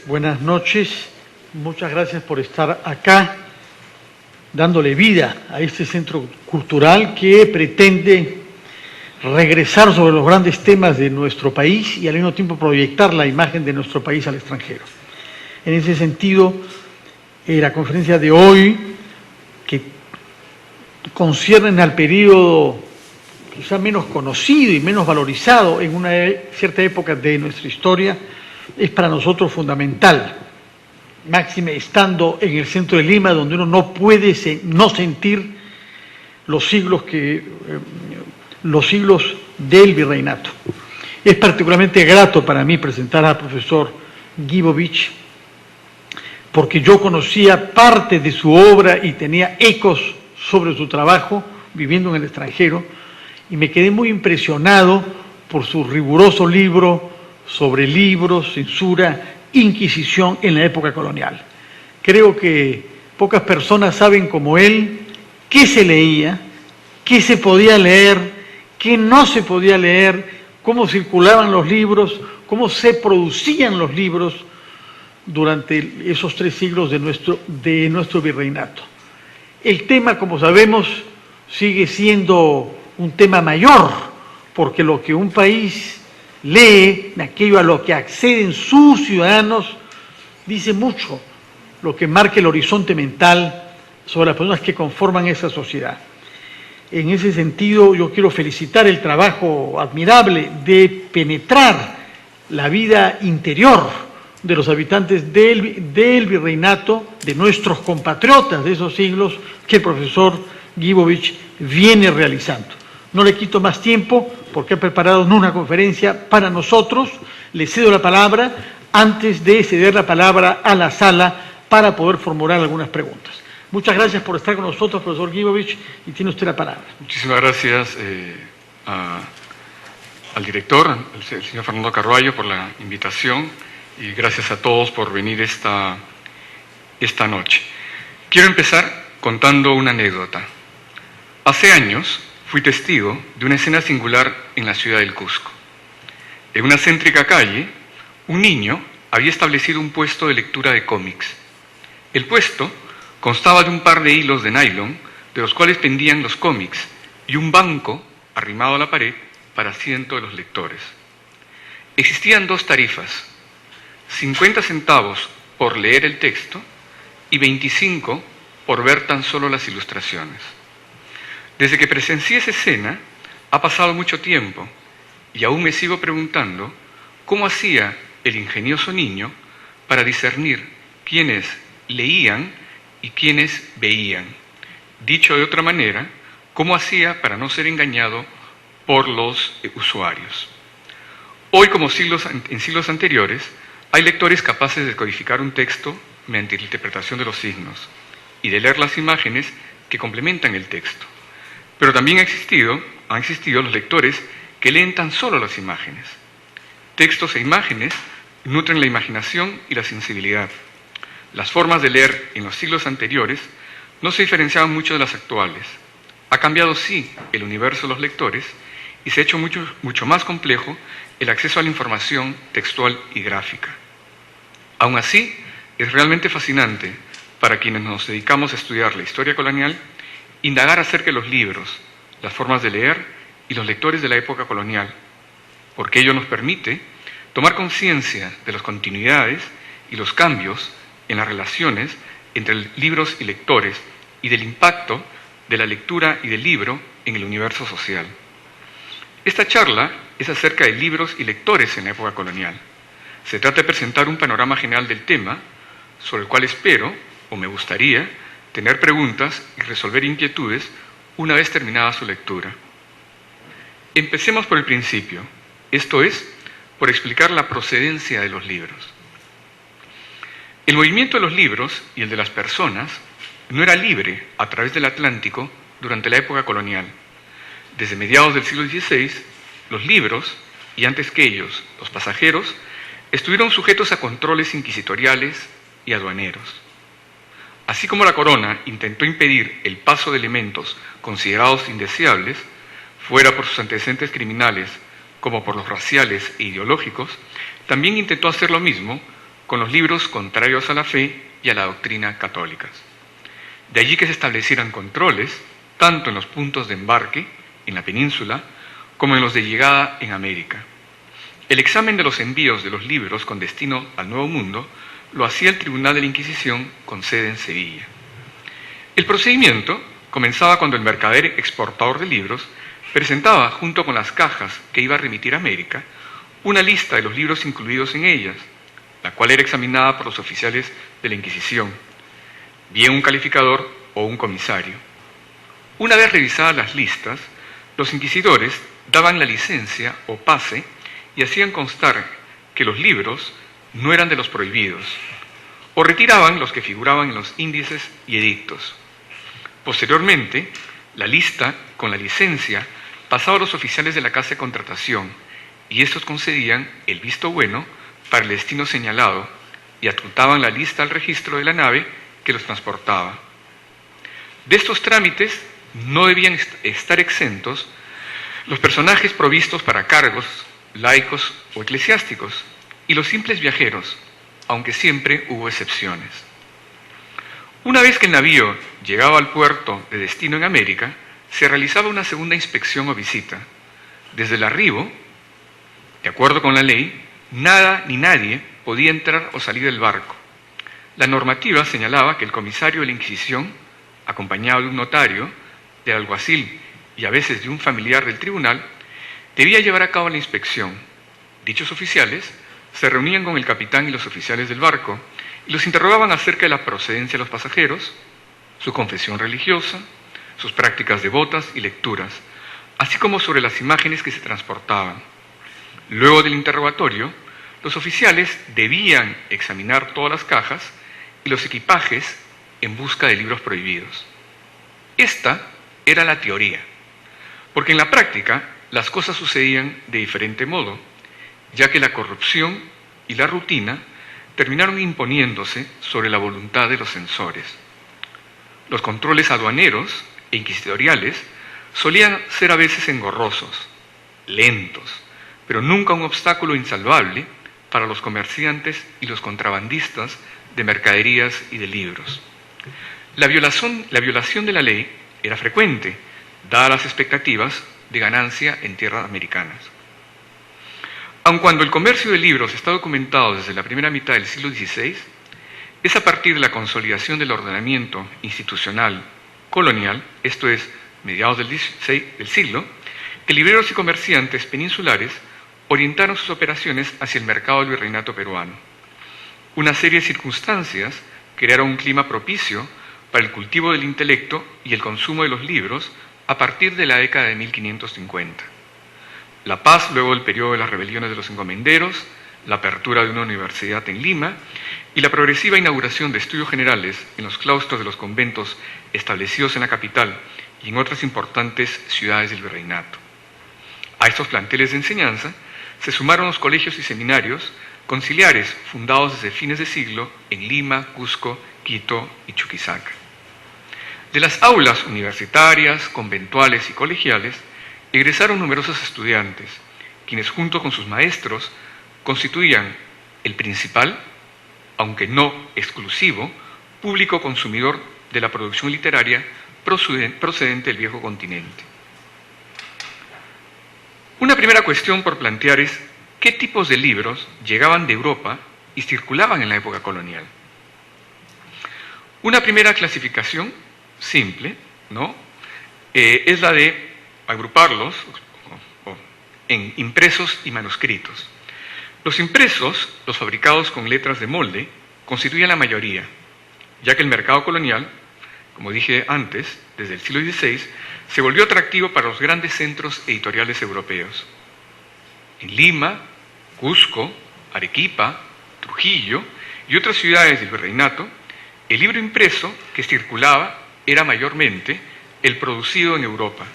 Buenas noches, muchas gracias por estar acá, dándole vida a este centro cultural que pretende regresar sobre los grandes temas de nuestro país y al mismo tiempo proyectar la imagen de nuestro país al extranjero. En ese sentido, la conferencia de hoy, que concierne al periodo quizá menos conocido y menos valorizado en una cierta época de nuestra historia, es para nosotros fundamental, máxime estando en el centro de Lima, donde uno no puede no sentir los siglos del virreinato. Es particularmente grato para mí presentar al profesor Guibovich, porque yo conocía parte de su obra y tenía ecos sobre su trabajo viviendo en el extranjero, y me quedé muy impresionado por su riguroso libro sobre libros, censura, Inquisición en la época colonial. Creo que pocas personas saben como él qué se leía, qué se podía leer, qué no se podía leer, cómo circulaban los libros, cómo se producían los libros durante esos 3 siglos de nuestro virreinato. El tema, como sabemos, sigue siendo un tema mayor, porque lo que un país lee, aquello a lo que acceden sus ciudadanos, dice mucho lo que marca el horizonte mental sobre las personas que conforman esa sociedad. En ese sentido, yo quiero felicitar el trabajo admirable de penetrar la vida interior de los habitantes del virreinato, de nuestros compatriotas de esos siglos, que el profesor Guibovich viene realizando. No le quito más tiempo porque ha preparado una conferencia para nosotros. Le cedo la palabra antes de ceder la palabra a la sala para poder formular algunas preguntas. Muchas gracias por estar con nosotros, profesor Guibovich, y tiene usted la palabra. Muchísimas gracias al director, el señor Fernando Carballo, por la invitación, y gracias a todos por venir esta noche. Quiero empezar contando una anécdota. Hace años fui testigo de una escena singular en la ciudad del Cusco. En una céntrica calle, un niño había establecido un puesto de lectura de cómics. El puesto constaba de un par de hilos de nylon, de los cuales pendían los cómics, y un banco arrimado a la pared para asiento de los lectores. Existían 2 tarifas, 50 centavos por leer el texto y 25 por ver tan solo las ilustraciones. Desde que presencié esa escena, ha pasado mucho tiempo y aún me sigo preguntando cómo hacía el ingenioso niño para discernir quiénes leían y quiénes veían. Dicho de otra manera, cómo hacía para no ser engañado por los usuarios. Hoy, como en siglos anteriores, hay lectores capaces de codificar un texto mediante la interpretación de los signos y de leer las imágenes que complementan el texto. Pero también han existido los lectores que leen tan solo las imágenes. Textos e imágenes nutren la imaginación y la sensibilidad. Las formas de leer en los siglos anteriores no se diferenciaban mucho de las actuales. Ha cambiado, sí, el universo de los lectores y se ha hecho mucho más complejo el acceso a la información textual y gráfica. Aún así, es realmente fascinante para quienes nos dedicamos a estudiar la historia colonial indagar acerca de los libros, las formas de leer y los lectores de la época colonial, porque ello nos permite tomar conciencia de las continuidades y los cambios en las relaciones entre libros y lectores y del impacto de la lectura y del libro en el universo social. Esta charla es acerca de libros y lectores en la época colonial. Se trata de presentar un panorama general del tema, sobre el cual espero, o me gustaría, tener preguntas y resolver inquietudes una vez terminada su lectura. Empecemos por el principio, esto es, por explicar la procedencia de los libros. El movimiento de los libros y el de las personas no era libre a través del Atlántico durante la época colonial. Desde mediados del siglo XVI, los libros, y antes que ellos, los pasajeros, estuvieron sujetos a controles inquisitoriales y aduaneros. Así como la corona intentó impedir el paso de elementos considerados indeseables, fuera por sus antecedentes criminales como por los raciales e ideológicos, también intentó hacer lo mismo con los libros contrarios a la fe y a la doctrina católicas. De allí que se establecieran controles tanto en los puntos de embarque en la península como en los de llegada en América. El examen de los envíos de los libros con destino al Nuevo Mundo lo hacía el Tribunal de la Inquisición con sede en Sevilla. El procedimiento comenzaba cuando el mercader exportador de libros presentaba, junto con las cajas que iba a remitir a América, una lista de los libros incluidos en ellas, la cual era examinada por los oficiales de la Inquisición, bien un calificador o un comisario. Una vez revisadas las listas, los inquisidores daban la licencia o pase y hacían constar que los libros no eran de los prohibidos, o retiraban los que figuraban en los índices y edictos. Posteriormente, la lista con la licencia pasaba a los oficiales de la Casa de Contratación y estos concedían el visto bueno para el destino señalado y adjuntaban la lista al registro de la nave que los transportaba. De estos trámites no debían estar exentos los personajes provistos para cargos, laicos o eclesiásticos, y los simples viajeros, aunque siempre hubo excepciones. Una vez que el navío llegaba al puerto de destino en América, se realizaba una segunda inspección o visita. Desde el arribo, de acuerdo con la ley, nada ni nadie podía entrar o salir del barco. La normativa señalaba que el comisario de la Inquisición, acompañado de un notario, del alguacil y a veces de un familiar del tribunal, debía llevar a cabo la inspección. Dichos oficiales se reunían con el capitán y los oficiales del barco y los interrogaban acerca de la procedencia de los pasajeros, su confesión religiosa, sus prácticas devotas y lecturas, así como sobre las imágenes que se transportaban. Luego del interrogatorio, los oficiales debían examinar todas las cajas y los equipajes en busca de libros prohibidos. Esta era la teoría, porque en la práctica las cosas sucedían de diferente modo, ya que la corrupción y la rutina terminaron imponiéndose sobre la voluntad de los censores. Los controles aduaneros e inquisitoriales solían ser a veces engorrosos, lentos, pero nunca un obstáculo insalvable para los comerciantes y los contrabandistas de mercaderías y de libros. La violación de la ley era frecuente, dadas las expectativas de ganancia en tierras americanas. Aun cuando el comercio de libros está documentado desde la primera mitad del siglo XVI, es a partir de la consolidación del ordenamiento institucional colonial, esto es, mediados del siglo, que libreros y comerciantes peninsulares orientaron sus operaciones hacia el mercado del virreinato peruano. Una serie de circunstancias crearon un clima propicio para el cultivo del intelecto y el consumo de los libros a partir de la década de 1550. La paz luego del periodo de las rebeliones de los encomenderos, la apertura de una universidad en Lima y la progresiva inauguración de estudios generales en los claustros de los conventos establecidos en la capital y en otras importantes ciudades del virreinato. A estos planteles de enseñanza se sumaron los colegios y seminarios conciliares fundados desde fines de siglo en Lima, Cusco, Quito y Chuquisaca. De las aulas universitarias, conventuales y colegiales egresaron numerosos estudiantes, quienes junto con sus maestros constituían el principal, aunque no exclusivo, público consumidor de la producción literaria procedente del viejo continente. Una primera cuestión por plantear es ¿qué tipos de libros llegaban de Europa y circulaban en la época colonial? Una primera clasificación simple, ¿no? Es la de agruparlos en impresos y manuscritos. Los impresos, los fabricados con letras de molde, constituían la mayoría, ya que el mercado colonial, como dije antes, desde el siglo XVI, se volvió atractivo para los grandes centros editoriales europeos. En Lima, Cusco, Arequipa, Trujillo y otras ciudades del virreinato, el libro impreso que circulaba era mayormente el producido en Europa.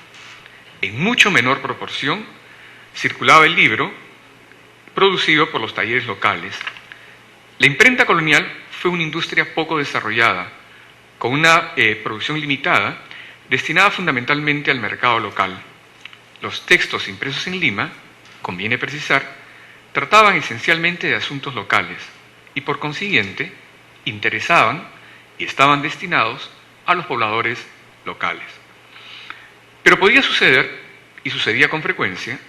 En mucho menor proporción circulaba el libro producido por los talleres locales. La imprenta colonial fue una industria poco desarrollada, con una producción limitada, destinada fundamentalmente al mercado local. Los textos impresos en Lima, conviene precisar, trataban esencialmente de asuntos locales, y por consiguiente interesaban y estaban destinados a los pobladores locales. Pero podía suceder, y sucedía con frecuencia,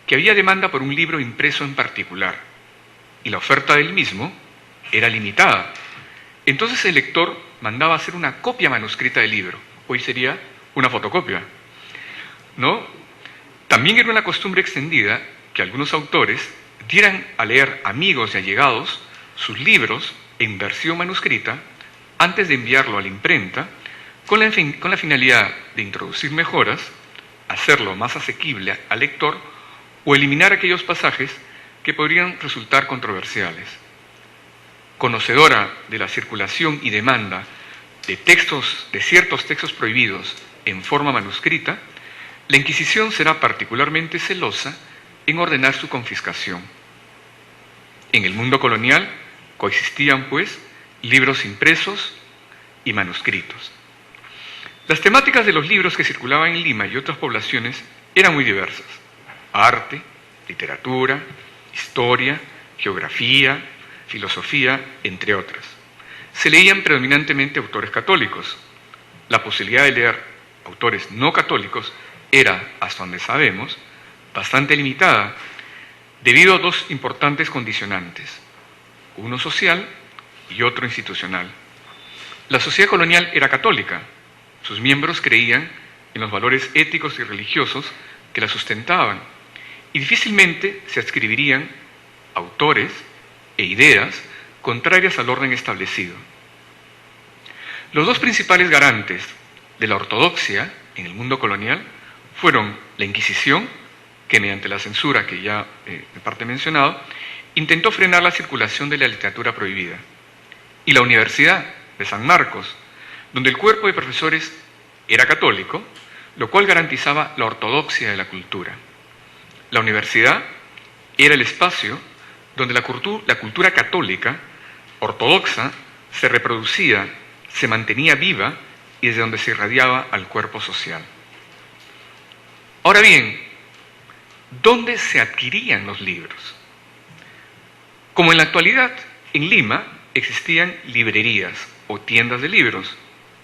que había demanda por un libro impreso en particular, y la oferta del mismo era limitada. Entonces el lector mandaba hacer una copia manuscrita del libro, hoy sería una fotocopia, ¿no? También era una costumbre extendida que algunos autores dieran a leer amigos y allegados sus libros en versión manuscrita antes de enviarlo a la imprenta, con la finalidad de introducir mejoras, hacerlo más asequible al lector o eliminar aquellos pasajes que podrían resultar controversiales. Conocedora de la circulación y demanda de ciertos textos prohibidos en forma manuscrita, la Inquisición será particularmente celosa en ordenar su confiscación. En el mundo colonial coexistían, pues, libros impresos y manuscritos. Las temáticas de los libros que circulaban en Lima y otras poblaciones eran muy diversas: arte, literatura, historia, geografía, filosofía, entre otras. Se leían predominantemente autores católicos. La posibilidad de leer autores no católicos era, hasta donde sabemos, bastante limitada, debido a dos importantes condicionantes: uno social y otro institucional. La sociedad colonial era católica. Sus miembros creían en los valores éticos y religiosos que la sustentaban, y difícilmente se adscribirían autores e ideas contrarias al orden establecido. Los dos principales garantes de la ortodoxia en el mundo colonial fueron la Inquisición, que mediante la censura que ya en parte he mencionado, intentó frenar la circulación de la literatura prohibida, y la Universidad de San Marcos, donde el cuerpo de profesores era católico, lo cual garantizaba la ortodoxia de la cultura. La universidad era el espacio donde la cultura católica ortodoxa se reproducía, se mantenía viva y desde donde se irradiaba al cuerpo social. Ahora bien, ¿dónde se adquirían los libros? Como en la actualidad, en Lima existían librerías o tiendas de libros,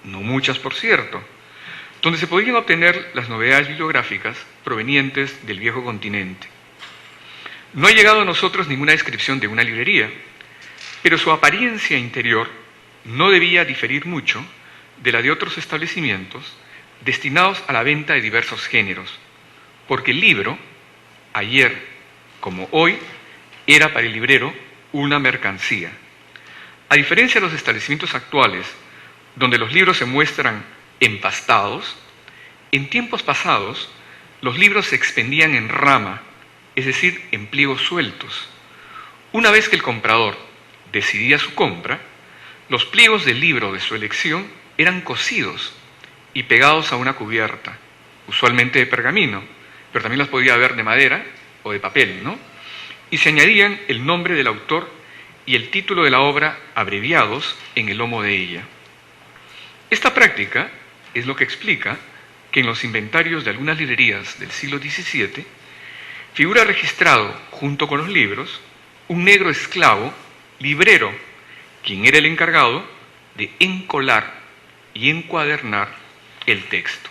no muchas por cierto, donde se podían obtener las novedades bibliográficas provenientes del viejo continente. No ha llegado a nosotros ninguna descripción de una librería, pero su apariencia interior no debía diferir mucho de la de otros establecimientos destinados a la venta de diversos géneros, porque el libro, ayer como hoy, era para el librero una mercancía. A diferencia de los establecimientos actuales, donde los libros se muestran empastados, en tiempos pasados los libros se expendían en rama, es decir, en pliegos sueltos. Una vez que el comprador decidía su compra, los pliegos del libro de su elección eran cosidos y pegados a una cubierta, usualmente de pergamino, pero también las podía haber de madera o de papel, ¿no? Y se añadían el nombre del autor y el título de la obra abreviados en el lomo de ella. Esta práctica es lo que explica que en los inventarios de algunas librerías del siglo XVII figura registrado, junto con los libros, un negro esclavo, librero, quien era el encargado de encolar y encuadernar el texto.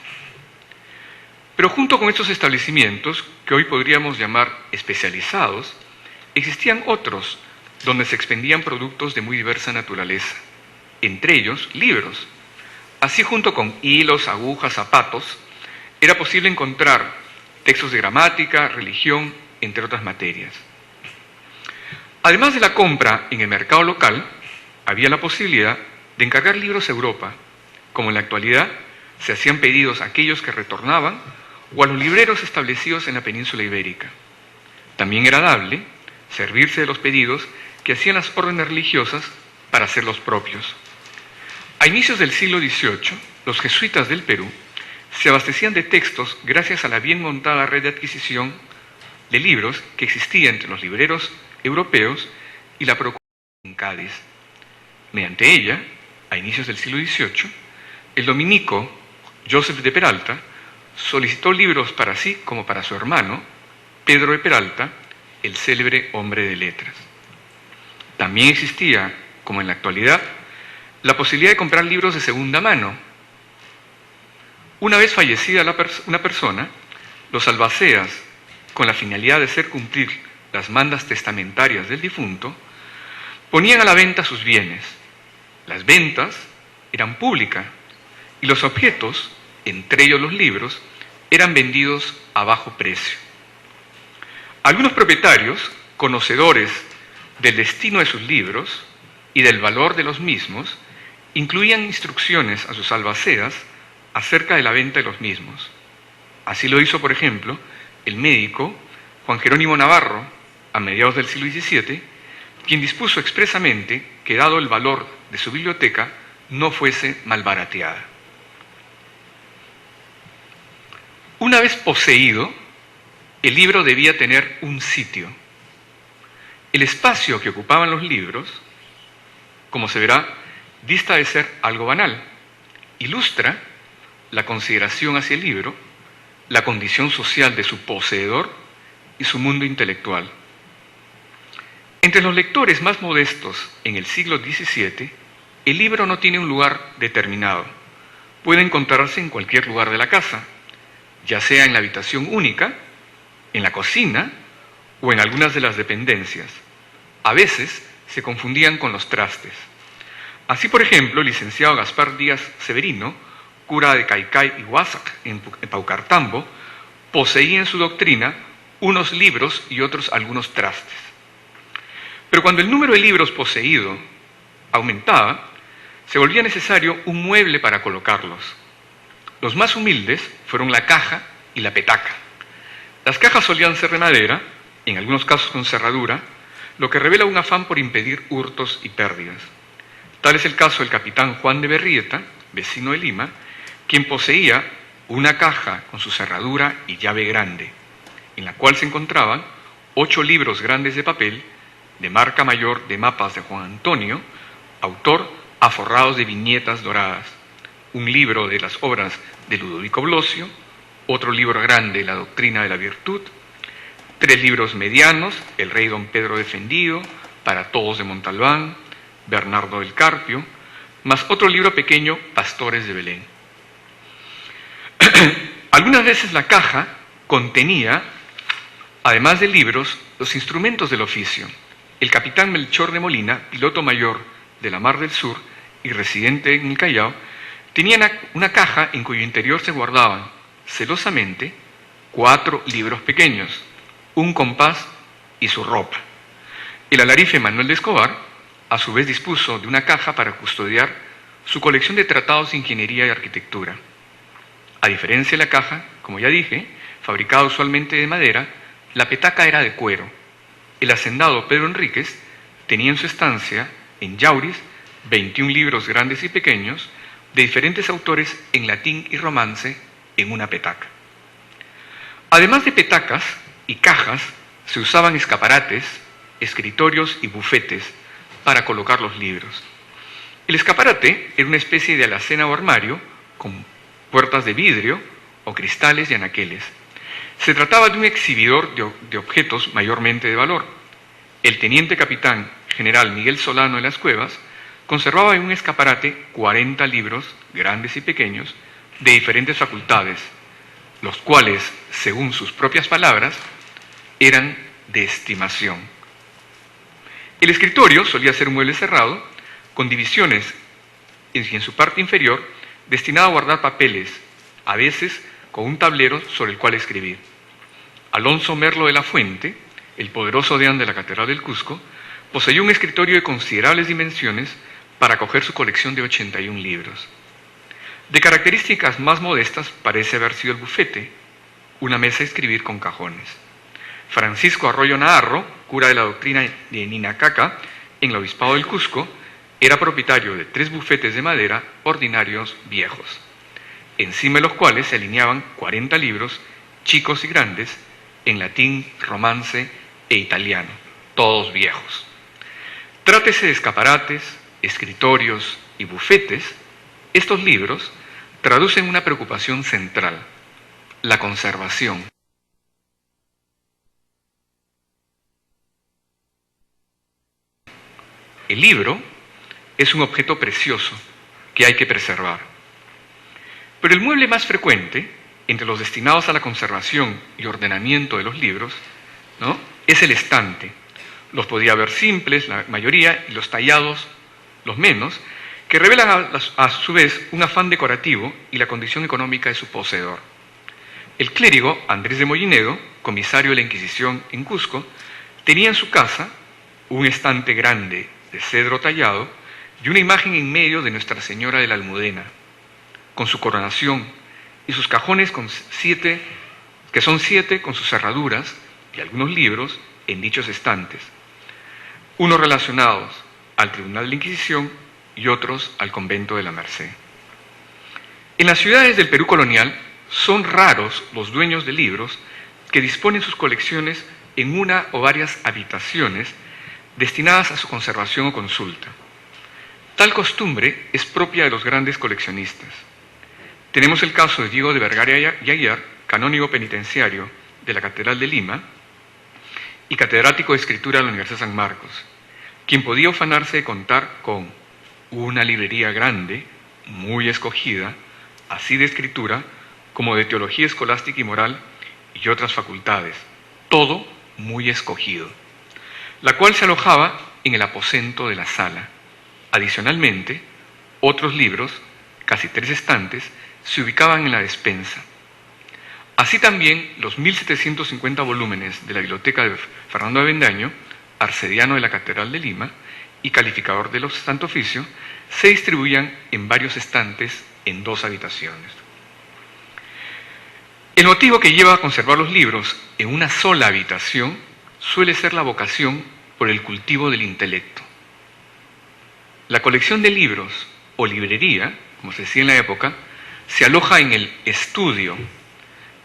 Pero junto con estos establecimientos, que hoy podríamos llamar especializados, existían otros donde se expendían productos de muy diversa naturaleza, entre ellos libros. Así, junto con hilos, agujas, zapatos, era posible encontrar textos de gramática, religión, entre otras materias. Además de la compra en el mercado local, había la posibilidad de encargar libros a Europa, como en la actualidad se hacían pedidos a aquellos que retornaban o a los libreros establecidos en la península ibérica. También era dable servirse de los pedidos que hacían las órdenes religiosas para hacer los propios. A inicios del siglo XVIII, los jesuitas del Perú se abastecían de textos gracias a la bien montada red de adquisición de libros que existía entre los libreros europeos y la procuración en Cádiz. Mediante ella, a inicios del siglo XVIII, el dominico Joseph de Peralta solicitó libros para sí como para su hermano, Pedro de Peralta, el célebre hombre de letras. también existía, como en la actualidad, la posibilidad de comprar libros de segunda mano. Una vez fallecida una persona, los albaceas, con la finalidad de hacer cumplir las mandas testamentarias del difunto, ponían a la venta sus bienes. Las ventas eran públicas y los objetos, entre ellos los libros, eran vendidos a bajo precio. Algunos propietarios, conocedores del destino de sus libros y del valor de los mismos, incluían instrucciones a sus albaceas acerca de la venta de los mismos. Así lo hizo, por ejemplo, el médico Juan Jerónimo Navarro, a mediados del siglo XVII, quien dispuso expresamente que, dado el valor de su biblioteca, no fuese malbarateada. Una vez poseído, el libro debía tener un sitio. El espacio que ocupaban los libros, como se verá, dista de ser algo banal. Ilustra la consideración hacia el libro, la condición social de su poseedor y su mundo intelectual. Entre los lectores más modestos en el siglo XVII, el libro no tiene un lugar determinado. Puede encontrarse en cualquier lugar de la casa, ya sea en la habitación única, en la cocina o en algunas de las dependencias. A veces se confundían con los trastes. Así, por ejemplo, el licenciado Gaspar Díaz Severino, cura de Caicay y Huásac, en Paucartambo, poseía en su doctrina unos libros y otros algunos trastes. Pero cuando el número de libros poseído aumentaba, se volvía necesario un mueble para colocarlos. Los más humildes fueron la caja y la petaca. Las cajas solían ser de madera, en algunos casos con cerradura, lo que revela un afán por impedir hurtos y pérdidas. Tal es el caso del capitán Juan de Berrieta, vecino de Lima, quien poseía una caja con su cerradura y llave grande, en la cual se encontraban 8 libros grandes de papel, de marca mayor de mapas de Juan Antonio, autor aforrados de viñetas doradas, un libro de las obras de Ludovico Blosio, otro libro grande, La Doctrina de la Virtud, 3 libros medianos, El Rey Don Pedro Defendido, Para Todos de Montalbán, Bernardo del Carpio, más otro libro pequeño, Pastores de Belén. Algunas veces la caja contenía, además de libros, los instrumentos del oficio. El capitán Melchor de Molina, piloto mayor de la Mar del Sur y residente en el Callao, tenía una caja en cuyo interior se guardaban, celosamente, 4 libros pequeños, un compás y su ropa. El alarife Manuel de Escobar, a su vez, dispuso de una caja para custodiar su colección de tratados de ingeniería y arquitectura. A diferencia de la caja, como ya dije, fabricada usualmente de madera, la petaca era de cuero. El hacendado Pedro Enríquez tenía en su estancia, en Yauris, 21 libros grandes y pequeños, de diferentes autores en latín y romance, en una petaca. Además de petacas y cajas, se usaban escaparates, escritorios y bufetes para colocar los libros. El escaparate era una especie de alacena o armario con puertas de vidrio o cristales y anaqueles. Se trataba de un exhibidor de objetos mayormente de valor. El teniente capitán general Miguel Solano de las Cuevas conservaba en un escaparate 40 libros, grandes y pequeños, de diferentes facultades, los cuales, según sus propias palabras, eran de estimación. El escritorio solía ser un mueble cerrado, con divisiones en su parte inferior, destinado a guardar papeles, a veces con un tablero sobre el cual escribir. Alonso Merlo de la Fuente, el poderoso deán de la Catedral del Cusco, poseía un escritorio de considerables dimensiones para acoger su colección de 81 libros. De características más modestas parece haber sido el bufete, una mesa de escribir con cajones. Francisco Arroyo Naharro, cura de la doctrina de Ninacaca, en el obispado del Cusco, era propietario de 3 bufetes de madera ordinarios viejos, encima de los cuales se alineaban 40 libros, chicos y grandes, en latín, romance e italiano, todos viejos. Trátese de escaparates, escritorios y bufetes, estos libros traducen una preocupación central, la conservación. el libro es un objeto precioso que hay que preservar. Pero el mueble más frecuente, entre los destinados a la conservación y ordenamiento de los libros, ¿no?, es el estante. Los podía ver simples, la mayoría, y los tallados, los menos, que revelan a su vez un afán decorativo y la condición económica de su poseedor. El clérigo Andrés de Mollinedo, comisario de la Inquisición en Cusco, tenía en su casa un estante grande de cedro tallado y una imagen en medio de Nuestra Señora de la Almudena, con su coronación y sus cajones que son siete con sus cerraduras y algunos libros en dichos estantes, unos relacionados al Tribunal de la Inquisición y otros al Convento de la Merced. En las ciudades del Perú colonial son raros los dueños de libros que disponen sus colecciones en una o varias habitaciones destinadas a su conservación o consulta. Tal costumbre es propia de los grandes coleccionistas. Tenemos el caso de Diego de Vergara y Aguiar, canónigo penitenciario de la Catedral de Lima y catedrático de Escritura de la Universidad de San Marcos, quien podía ufanarse de contar con una librería grande, muy escogida, así de escritura como de teología escolástica y moral y otras facultades, todo muy escogido, la cual se alojaba en el aposento de la sala. Adicionalmente, otros libros, casi 3 estantes, se ubicaban en la despensa. Así también los 1.750 volúmenes de la biblioteca de Fernando de Avendaño, arcediano de la Catedral de Lima y calificador de los Santo Oficio, se distribuían en varios estantes en 2 habitaciones. El motivo que lleva a conservar los libros en una sola habitación suele ser la vocación por el cultivo del intelecto. La colección de libros o librería, como se decía en la época, se aloja en el estudio,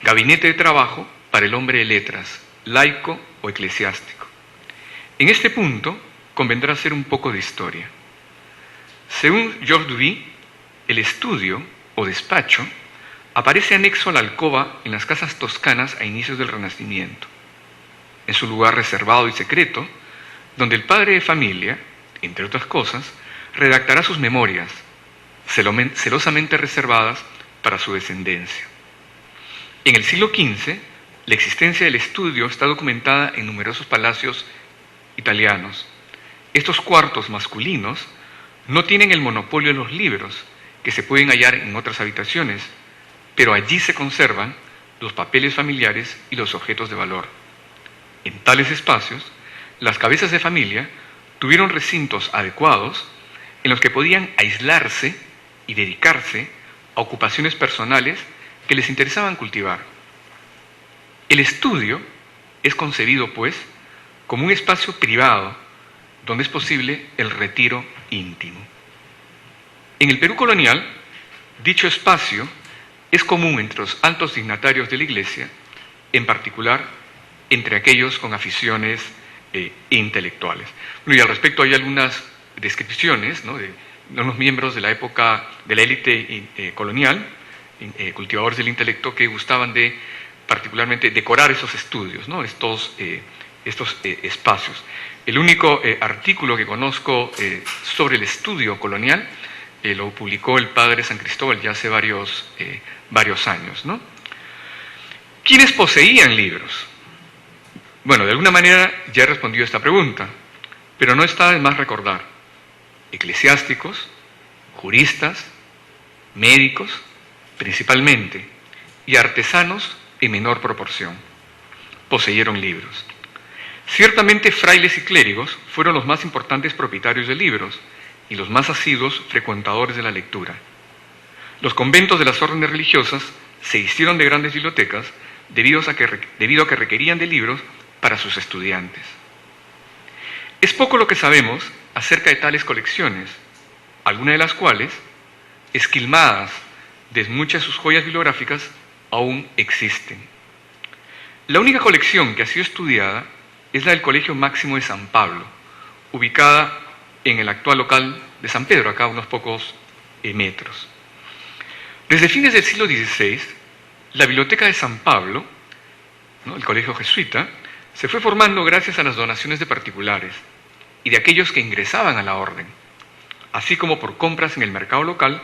gabinete de trabajo para el hombre de letras, laico o eclesiástico. En este punto convendrá hacer un poco de historia. Según Georges Duby, el estudio o despacho aparece anexo a la alcoba en las casas toscanas a inicios del Renacimiento. En su lugar reservado y secreto, donde el padre de familia, entre otras cosas, redactará sus memorias, celosamente reservadas para su descendencia. En el siglo XV, la existencia del estudio está documentada en numerosos palacios italianos. Estos cuartos masculinos no tienen el monopolio de los libros, que se pueden hallar en otras habitaciones, pero allí se conservan los papeles familiares y los objetos de valor. En tales espacios, las cabezas de familia tuvieron recintos adecuados en los que podían aislarse y dedicarse a ocupaciones personales que les interesaban cultivar. El estudio es concebido, pues, como un espacio privado donde es posible el retiro íntimo. En el Perú colonial, dicho espacio es común entre los altos dignatarios de la Iglesia, en particular entre aquellos con aficiones intelectuales. Bueno, y al respecto hay algunas descripciones, ¿no?, de unos miembros de la época de la élite colonial, cultivadores del intelecto, que gustaban de particularmente decorar esos estudios, ¿no?, estos espacios. El único artículo que conozco sobre el estudio colonial lo publicó el padre San Cristóbal ya hace varios años, ¿no? ¿Quiénes poseían libros? Bueno, de alguna manera ya he respondido a esta pregunta, pero no está de más recordar. Eclesiásticos, juristas, médicos, principalmente, y artesanos en menor proporción, poseyeron libros. Ciertamente frailes y clérigos fueron los más importantes propietarios de libros y los más asiduos frecuentadores de la lectura. Los conventos de las órdenes religiosas se hicieron de grandes bibliotecas debido a que requerían de libros para sus estudiantes. Es poco lo que sabemos acerca de tales colecciones, algunas de las cuales, esquilmadas de muchas de sus joyas bibliográficas, aún existen. La única colección que ha sido estudiada es la del Colegio Máximo de San Pablo, ubicada en el actual local de San Pedro, acá a unos pocos metros. Desde fines del siglo XVI, la Biblioteca de San Pablo, ¿no?, el colegio jesuita, se fue formando gracias a las donaciones de particulares, y de aquellos que ingresaban a la orden, así como por compras en el mercado local,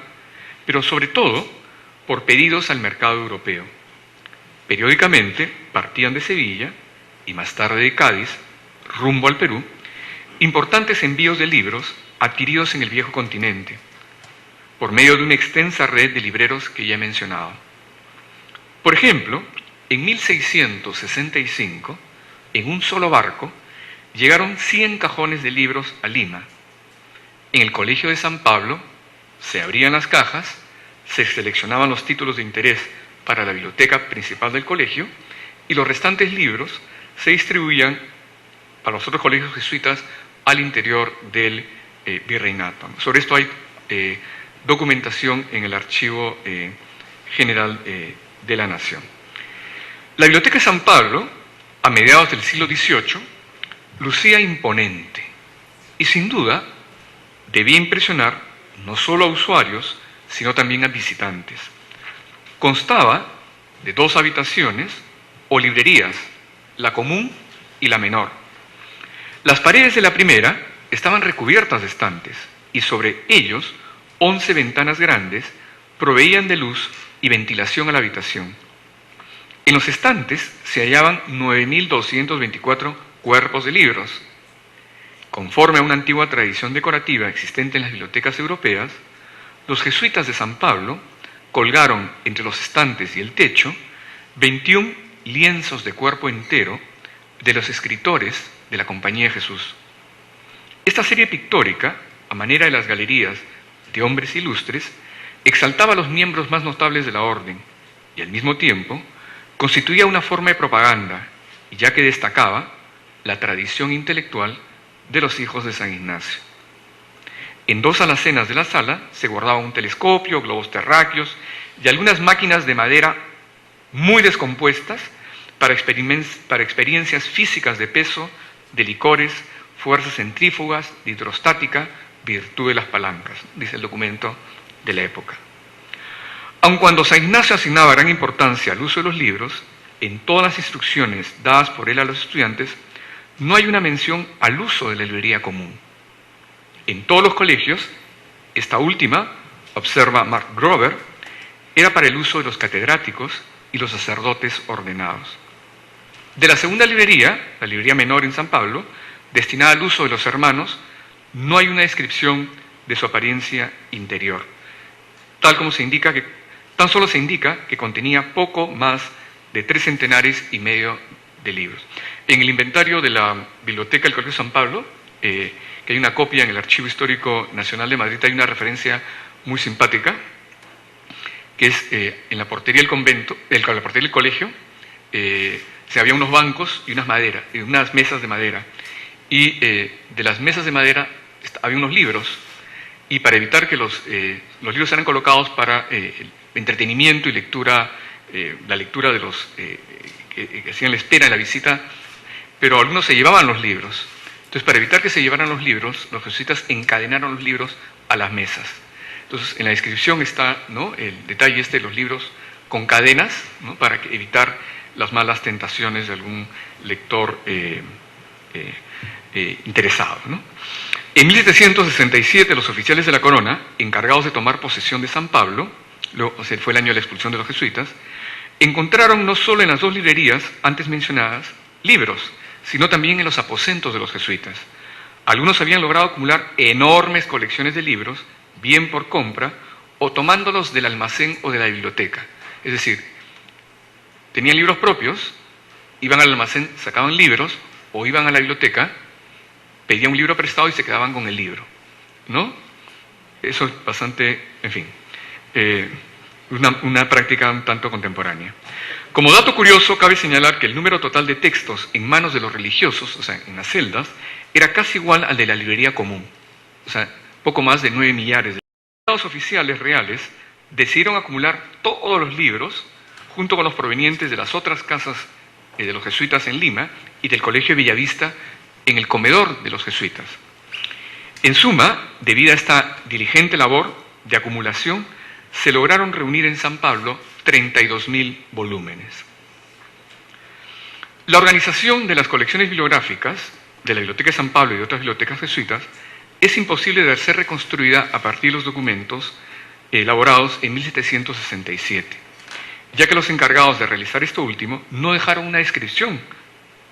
pero sobre todo por pedidos al mercado europeo. Periódicamente partían de Sevilla y más tarde de Cádiz, rumbo al Perú, importantes envíos de libros adquiridos en el viejo continente, por medio de una extensa red de libreros que ya he mencionado. Por ejemplo, en 1665, en un solo barco, llegaron 100 cajones de libros a Lima. En el Colegio de San Pablo se abrían las cajas, se seleccionaban los títulos de interés para la biblioteca principal del colegio y los restantes libros se distribuían para los otros colegios jesuitas al interior del virreinato. Sobre esto hay documentación en el Archivo General de la Nación. La Biblioteca de San Pablo, a mediados del siglo XVIII, lucía imponente y sin duda debía impresionar no solo a usuarios, sino también a visitantes. Constaba de 2 habitaciones o librerías, la común y la menor. Las paredes de la primera estaban recubiertas de estantes y sobre ellos 11 ventanas grandes proveían de luz y ventilación a la habitación. En los estantes se hallaban 9.224 cuerpos de libros. Conforme a una antigua tradición decorativa existente en las bibliotecas europeas, los jesuitas de San Pablo colgaron entre los estantes y el techo 21 lienzos de cuerpo entero de los escritores de la Compañía de Jesús. Esta serie pictórica, a manera de las galerías de hombres ilustres, exaltaba a los miembros más notables de la orden y al mismo tiempo constituía una forma de propaganda, ya que destacaba la tradición intelectual de los hijos de San Ignacio. En 2 alacenas de la sala se guardaba un telescopio, globos terráqueos y algunas máquinas de madera muy descompuestas para experiencias físicas de peso, de licores, fuerzas centrífugas, de hidrostática, virtud de las palancas, dice el documento de la época. Aun cuando San Ignacio asignaba gran importancia al uso de los libros, en todas las instrucciones dadas por él a los estudiantes, no hay una mención al uso de la librería común. En todos los colegios, esta última, observa Mark Grover, era para el uso de los catedráticos y los sacerdotes ordenados. De la segunda librería, la librería menor en San Pablo, destinada al uso de los hermanos, no hay una descripción de su apariencia interior, tan solo se indica que contenía poco más de 3 centenares y medio de libros. En el inventario de la Biblioteca del Colegio de San Pablo, que hay una copia en el Archivo Histórico Nacional de Madrid, hay una referencia muy simpática, que es en la portería del convento, la portería del colegio, se había unos bancos y unas mesas de madera. Y de las mesas de madera había unos libros, y para evitar que los libros eran colocados para entretenimiento y lectura, la lectura de los que hacían la espera en la visita, pero algunos se llevaban los libros. Entonces, para evitar que se llevaran los libros, los jesuitas encadenaron los libros a las mesas. Entonces, en la descripción está, ¿no?, el detalle de los libros con cadenas, ¿no?, para evitar las malas tentaciones de algún lector interesado, ¿no? En 1767, los oficiales de la corona, encargados de tomar posesión de San Pablo, fue el año de la expulsión de los jesuitas, encontraron no solo en las 2 librerías antes mencionadas libros, sino también en los aposentos de los jesuitas. Algunos habían logrado acumular enormes colecciones de libros, bien por compra, o tomándolos del almacén o de la biblioteca. Es decir, tenían libros propios, iban al almacén, sacaban libros, o iban a la biblioteca, pedían un libro prestado y se quedaban con el libro, ¿no? Eso es bastante, en fin, una práctica un tanto contemporánea. Como dato curioso, cabe señalar que el número total de textos en manos de los religiosos, o sea, en las celdas, era casi igual al de la librería común, o sea, poco más de 9 millares. Los oficiales reales decidieron acumular todos los libros, junto con los provenientes de las otras casas de los jesuitas en Lima y del Colegio de Bellavista, en el comedor de los jesuitas. En suma, debido a esta diligente labor de acumulación, se lograron reunir en San Pablo 32.000 volúmenes. La organización de las colecciones bibliográficas de la Biblioteca de San Pablo y de otras bibliotecas jesuitas es imposible de ser reconstruida a partir de los documentos elaborados en 1767, ya que los encargados de realizar esto último no dejaron una descripción,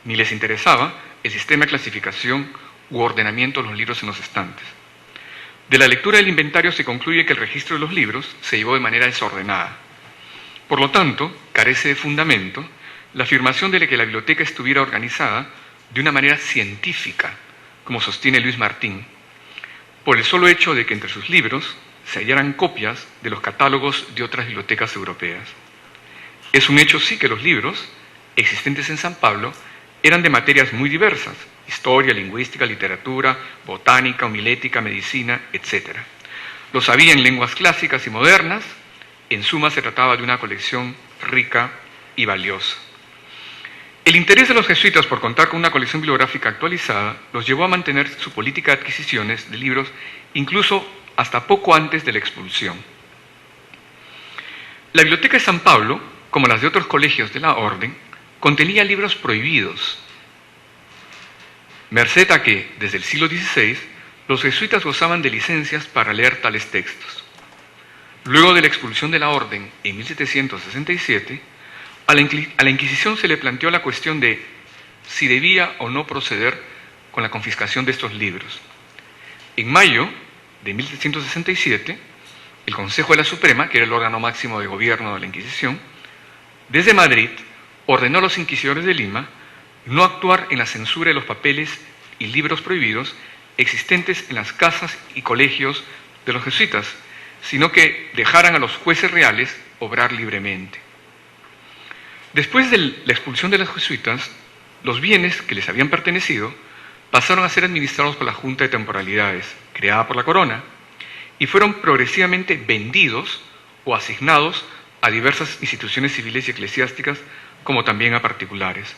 ni les interesaba el sistema de clasificación u ordenamiento de los libros en los estantes. De la lectura del inventario se concluye que el registro de los libros se llevó de manera desordenada. Por lo tanto, carece de fundamento la afirmación de que la biblioteca estuviera organizada de una manera científica, como sostiene Luis Martín, por el solo hecho de que entre sus libros se hallaran copias de los catálogos de otras bibliotecas europeas. Es un hecho sí que los libros existentes en San Pablo eran de materias muy diversas: historia, lingüística, literatura, botánica, homilética, medicina, etc. Los había en lenguas clásicas y modernas. En suma, se trataba de una colección rica y valiosa. El interés de los jesuitas por contar con una colección bibliográfica actualizada los llevó a mantener su política de adquisiciones de libros incluso hasta poco antes de la expulsión. La Biblioteca de San Pablo, como las de otros colegios de la orden, contenía libros prohibidos, merced a que, desde el siglo XVI, los jesuitas gozaban de licencias para leer tales textos. Luego de la expulsión de la orden en 1767, a la Inquisición se le planteó la cuestión de si debía o no proceder con la confiscación de estos libros. En mayo de 1767, el Consejo de la Suprema, que era el órgano máximo de gobierno de la Inquisición, desde Madrid ordenó a los inquisidores de Lima no actuar en la censura de los papeles y libros prohibidos existentes en las casas y colegios de los jesuitas, sino que dejaran a los jueces reales obrar libremente. Después de la expulsión de los jesuitas, los bienes que les habían pertenecido pasaron a ser administrados por la Junta de Temporalidades, creada por la Corona, y fueron progresivamente vendidos o asignados a diversas instituciones civiles y eclesiásticas, como también a particulares.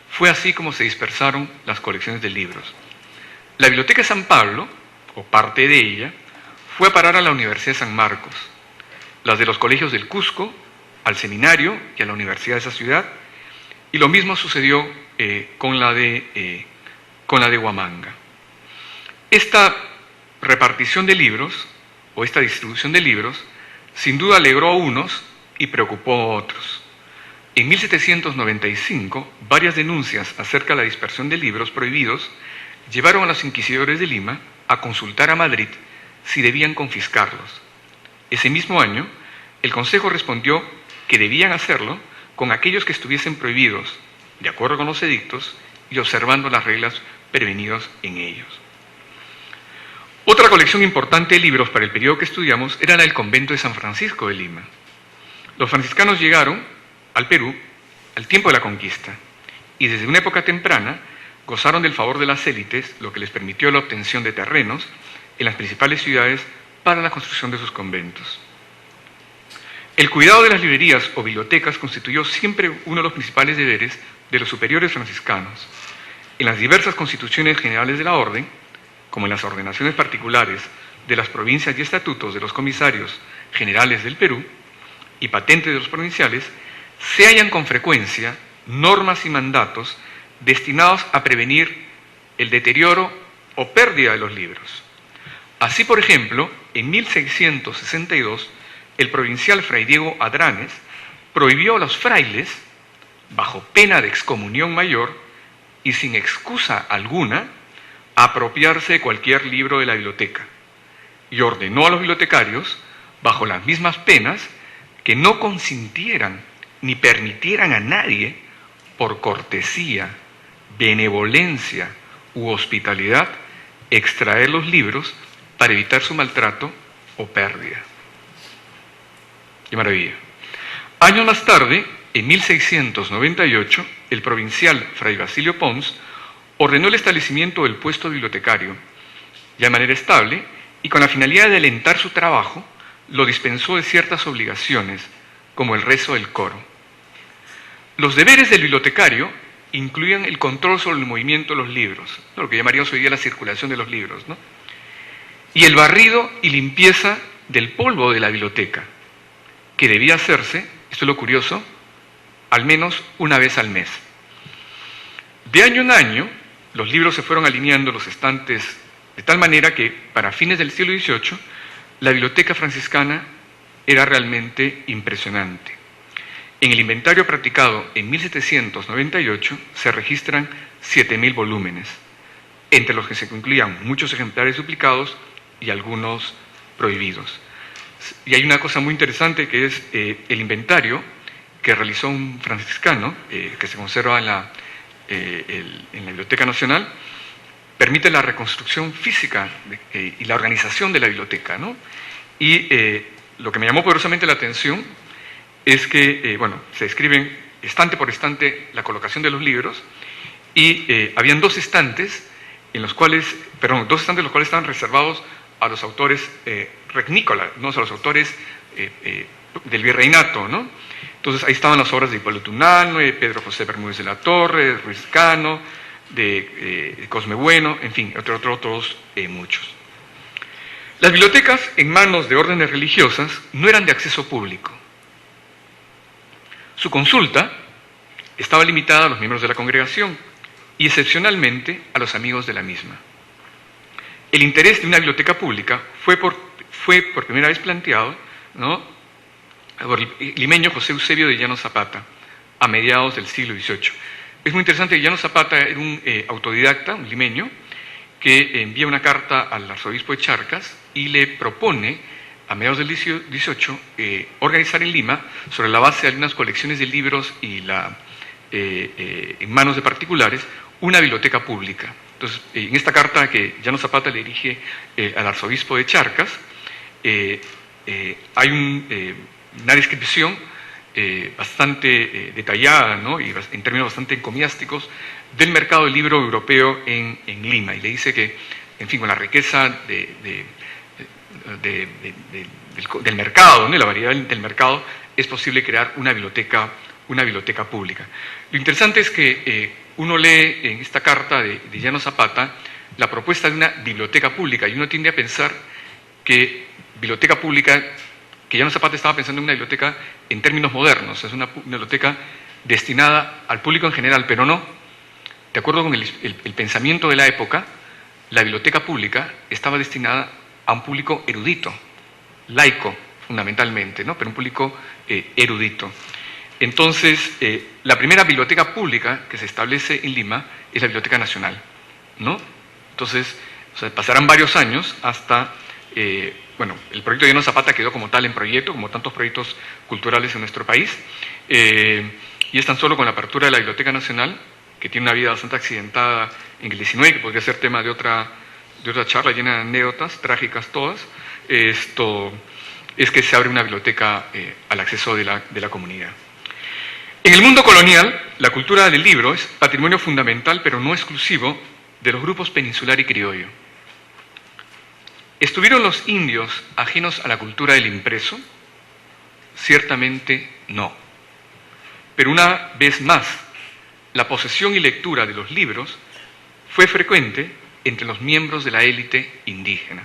Fue así como se dispersaron las colecciones de libros. La Biblioteca de San Pablo, o parte de ella, fue a parar a la Universidad de San Marcos, las de los colegios del Cusco, al seminario y a la universidad de esa ciudad, y lo mismo sucedió con la de Huamanga. Esta repartición de libros, o esta distribución de libros, sin duda alegró a unos y preocupó a otros. En 1795, varias denuncias acerca de la dispersión de libros prohibidos llevaron a los inquisidores de Lima a consultar a Madrid si debían confiscarlos. Ese mismo año, el Consejo respondió que debían hacerlo con aquellos que estuviesen prohibidos, de acuerdo con los edictos y observando las reglas prevenidas en ellos. Otra colección importante de libros para el periodo que estudiamos era la del convento de San Francisco de Lima. Los franciscanos llegaron al Perú al tiempo de la conquista y desde una época temprana gozaron del favor de las élites, lo que les permitió la obtención de terrenos en las principales ciudades para la construcción de sus conventos. El cuidado de las librerías o bibliotecas constituyó siempre uno de los principales deberes de los superiores franciscanos. En las diversas constituciones generales de la orden, como en las ordenaciones particulares de las provincias y estatutos de los comisarios generales del Perú y patentes de los provinciales, se hallan con frecuencia normas y mandatos destinados a prevenir el deterioro o pérdida de los libros. Así, por ejemplo, en 1662, el provincial Fray Diego Adranes prohibió a los frailes, bajo pena de excomunión mayor y sin excusa alguna, apropiarse de cualquier libro de la biblioteca, y ordenó a los bibliotecarios, bajo las mismas penas, que no consintieran ni permitieran a nadie, por cortesía, benevolencia u hospitalidad, extraer los libros para evitar su maltrato o pérdida. ¡Qué maravilla! Años más tarde, en 1698, el provincial Fray Basilio Pons ordenó el establecimiento del puesto de bibliotecario, ya de manera estable, y con la finalidad de alentar su trabajo, lo dispensó de ciertas obligaciones, como el rezo del coro. Los deberes del bibliotecario incluían el control sobre el movimiento de los libros, lo que llamaríamos hoy día la circulación de los libros, ¿no? Y el barrido y limpieza del polvo de la biblioteca, que debía hacerse, esto es lo curioso, al menos una vez al mes. De año en año, los libros se fueron alineando los estantes de tal manera que para fines del siglo XVIII la biblioteca franciscana era realmente impresionante. En el inventario practicado en 1798 se registran 7.000 volúmenes, entre los que se incluían muchos ejemplares duplicados y algunos prohibidos. Y hay una cosa muy interesante que es el inventario que realizó un franciscano, que se conserva en la Biblioteca Nacional, permite la reconstrucción física y la organización de la biblioteca, ¿no? Y lo que me llamó poderosamente la atención es que, se describen estante por estante la colocación de los libros y habían dos estantes los cuales estaban reservados a los autores regnícolas, ¿no? A los autores del virreinato, ¿no? Entonces ahí estaban las obras de Hipólito Unanue, de Pedro José Bermúdez de la Torre, de Ruiz Cano, de Cosme Bueno, en fin, otros muchos. Las bibliotecas en manos de órdenes religiosas no eran de acceso público. Su consulta estaba limitada a los miembros de la congregación y excepcionalmente a los amigos de la misma. El interés de una biblioteca pública fue por primera vez planteado, ¿no?, por el limeño José Eusebio de Llano Zapata, a mediados del siglo XVIII. Es muy interesante que Llano Zapata era un autodidacta, un limeño, que envía una carta al arzobispo de Charcas y le propone, a mediados del XVIII, organizar en Lima, sobre la base de algunas colecciones de libros y en manos de particulares, una biblioteca pública. Entonces, en esta carta que Llano Zapata le dirige al arzobispo de Charcas, hay una descripción bastante detallada, ¿no?, y en términos bastante encomiásticos del mercado del libro europeo en Lima, y le dice que, en fin, con la riqueza del mercado, ¿no?, la variedad del mercado, es posible crear una biblioteca pública. Lo interesante es que uno lee en esta carta de Llano Zapata la propuesta de una biblioteca pública, y uno tiende a pensar que biblioteca pública, que Llano Zapata estaba pensando en una biblioteca en términos modernos, es una biblioteca destinada al público en general, pero no. De acuerdo con el pensamiento de la época, la biblioteca pública estaba destinada a un público erudito, laico fundamentalmente, ¿no?, pero un público erudito. Entonces, la primera biblioteca pública que se establece en Lima es la Biblioteca Nacional, ¿no? Entonces, pasarán varios años hasta, el proyecto de Llano Zapata quedó como tal en proyecto, como tantos proyectos culturales en nuestro país, y es tan solo con la apertura de la Biblioteca Nacional, que tiene una vida bastante accidentada en el XIX, que podría ser tema de otra charla llena de anécdotas, trágicas todas, es que se abre una biblioteca al acceso de la comunidad. En el mundo colonial, la cultura del libro es patrimonio fundamental, pero no exclusivo, de los grupos peninsular y criollo. ¿Estuvieron los indios ajenos a la cultura del impreso? Ciertamente no. Pero una vez más, la posesión y lectura de los libros fue frecuente entre los miembros de la élite indígena.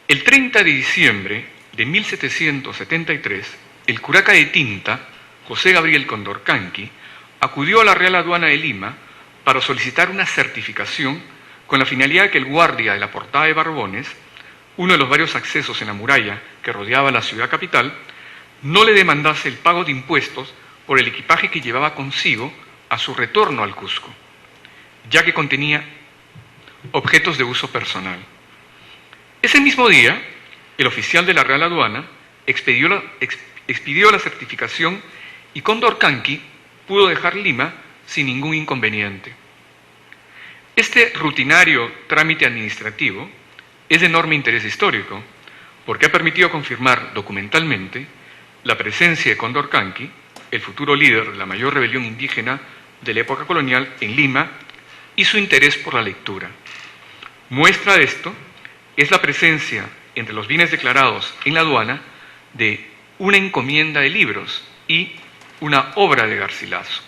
El 30 de diciembre de 1773, el curaca de Tinta, José Gabriel Condorcanqui, acudió a la Real Aduana de Lima para solicitar una certificación con la finalidad de que el guardia de la Portada de Barbones, uno de los varios accesos en la muralla que rodeaba la ciudad capital, no le demandase el pago de impuestos por el equipaje que llevaba consigo a su retorno al Cusco, ya que contenía objetos de uso personal. Ese mismo día, el oficial de la Real Aduana expidió la certificación y Condorcanqui pudo dejar Lima sin ningún inconveniente. Este rutinario trámite administrativo es de enorme interés histórico, porque ha permitido confirmar documentalmente la presencia de Condorcanqui, el futuro líder de la mayor rebelión indígena de la época colonial en Lima, y su interés por la lectura. Muestra de esto es la presencia entre los bienes declarados en la aduana de una encomienda de libros y una obra de Garcilaso.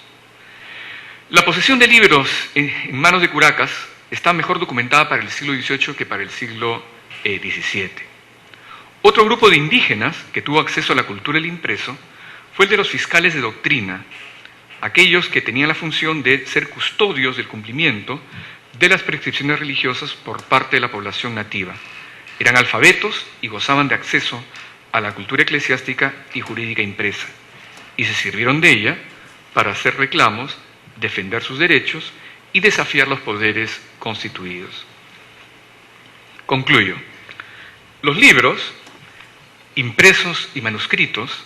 La posesión de libros en manos de curacas está mejor documentada para el siglo XVIII que para el siglo XVII. Otro grupo de indígenas que tuvo acceso a la cultura del impreso fue el de los fiscales de doctrina, aquellos que tenían la función de ser custodios del cumplimiento de las prescripciones religiosas por parte de la población nativa. Eran alfabetos y gozaban de acceso a la cultura eclesiástica y jurídica impresa, y se sirvieron de ella para hacer reclamos, defender sus derechos y desafiar los poderes constituidos. Concluyo. Los libros, impresos y manuscritos,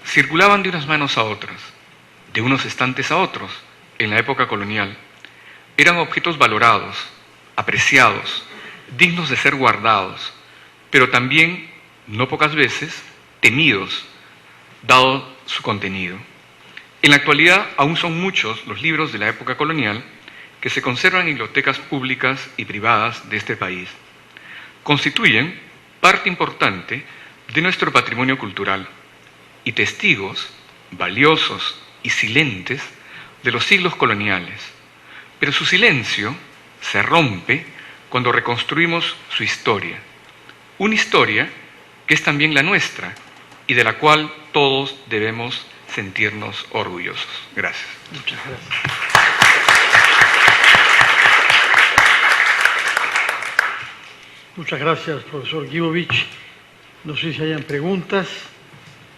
circulaban de unas manos a otras, de unos estantes a otros, en la época colonial. Eran objetos valorados, apreciados, dignos de ser guardados, pero también, no pocas veces, temidos, dado su contenido. En la actualidad aún son muchos los libros de la época colonial que se conservan en bibliotecas públicas y privadas de este país. Constituyen parte importante de nuestro patrimonio cultural y testigos valiosos y silentes de los siglos coloniales. Pero su silencio se rompe cuando reconstruimos su historia. Una historia que es también la nuestra y de la cual todos debemos sentirnos orgullosos. Gracias. Muchas gracias. Muchas gracias, profesor Guibovich. No sé si hayan preguntas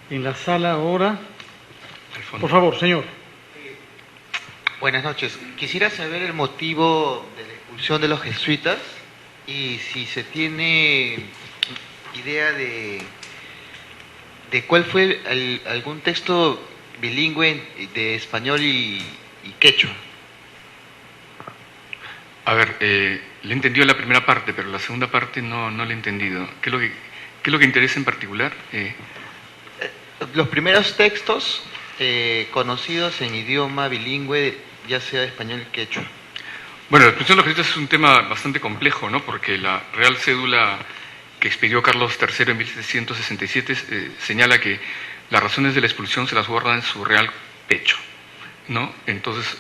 en la sala ahora. Por favor, señor. Buenas noches. Quisiera saber el motivo de la expulsión de los jesuitas y si se tiene idea de cuál fue algún texto bilingüe de español y quechua. A ver, le he entendido la primera parte, pero la segunda parte no la he entendido. ¿Qué es lo que interesa en particular? Los primeros textos conocidos en idioma bilingüe, ya sea español y quechua. Bueno, la expulsión de los jesuitas es un tema bastante complejo, ¿no? Porque la Real Cédula que expidió Carlos III en 1767 señala que las razones de la expulsión se las guarda en su real pecho, ¿no? Entonces,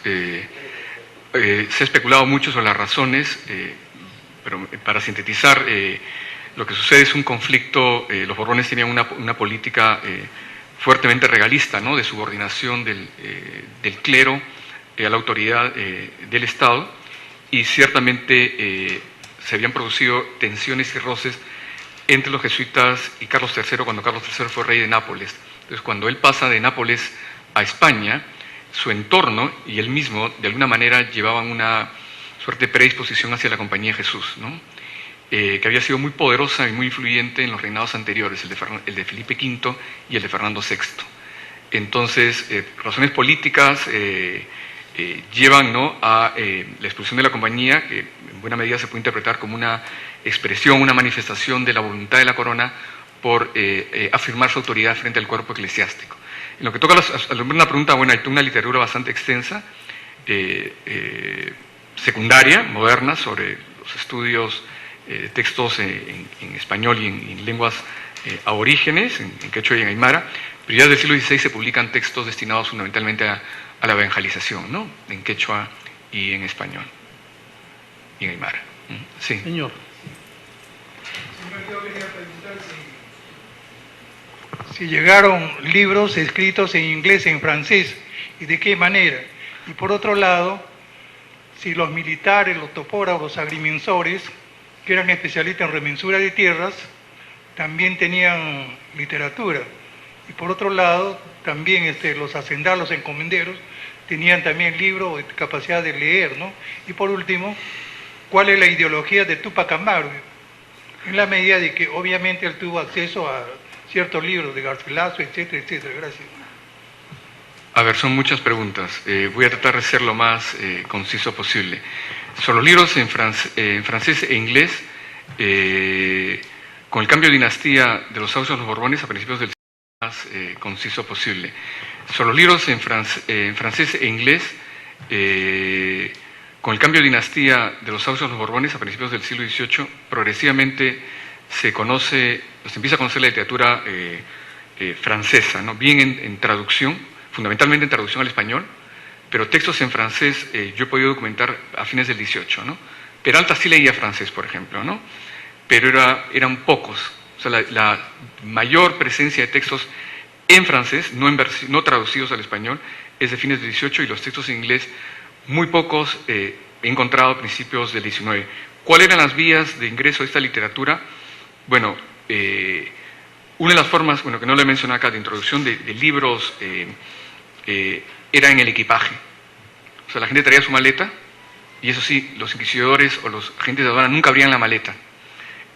se ha especulado mucho sobre las razones, pero para sintetizar, lo que sucede es un conflicto. Los Borbones tenían una política fuertemente regalista, ¿no? De subordinación del clero a la autoridad del Estado, y ciertamente se habían producido tensiones y roces entre los jesuitas y Carlos III cuando Carlos III fue rey de Nápoles. Entonces, cuando él pasa de Nápoles a España, su entorno y él mismo de alguna manera llevaban una suerte de predisposición hacia la Compañía de Jesús, ¿no? Que había sido muy poderosa y muy influyente en los reinados anteriores, el de Felipe V y el de Fernando VI. Entonces, razones políticas llevan, ¿no?, a la expulsión de la compañía, que en buena medida se puede interpretar como una expresión, una manifestación de la voluntad de la corona por afirmar su autoridad frente al cuerpo eclesiástico. En lo que toca a una pregunta, bueno, hay una literatura bastante extensa, secundaria, moderna, sobre los estudios, textos en español y en lenguas aborígenes, en quechua y en aymara, pero ya desde el siglo XVI se publican textos destinados fundamentalmente a la evangelización, ¿no?, en quechua y en español y en aymara. Sí. Señor. Yo quería preguntar si llegaron libros escritos en inglés, en francés, y de qué manera. Y por otro lado, si los militares, los topógrafos, los agrimensores, que eran especialistas en remensura de tierras, también tenían literatura. Y por otro lado, también los hacendados, los encomenderos, tenían también libros de capacidad de leer, ¿no? Y por último, ¿cuál es la ideología de Túpac Amaru? En la medida de que obviamente él tuvo acceso a ciertos libros de Garcilaso, etcétera, etcétera. Gracias. A ver, son muchas preguntas. Voy a tratar de ser lo más conciso posible. Sobre los libros en francés e inglés, con el cambio de dinastía de los Austrias a los Borbones a principios del siglo más conciso posible. Sobre los libros en francés e inglés, con el cambio de dinastía de los Austrias a los Borbones a principios del siglo XVIII, progresivamente se empieza a conocer la literatura francesa, ¿no? Bien en traducción, fundamentalmente en traducción al español, pero textos en francés yo he podido documentar a fines del XVIII, ¿no? Peralta sí leía francés, por ejemplo, ¿no? Pero eran pocos. O sea, la mayor presencia de textos en francés, no traducidos al español, es de fines del 18 y los textos en inglés, muy pocos he encontrado a principios del 19. ¿Cuáles eran las vías de ingreso a esta literatura? Bueno, una de las formas, bueno, que no lo he mencionado acá, de introducción de libros era en el equipaje. O sea, la gente traía su maleta y eso sí, los inquisidores o los agentes de aduana nunca abrían la maleta.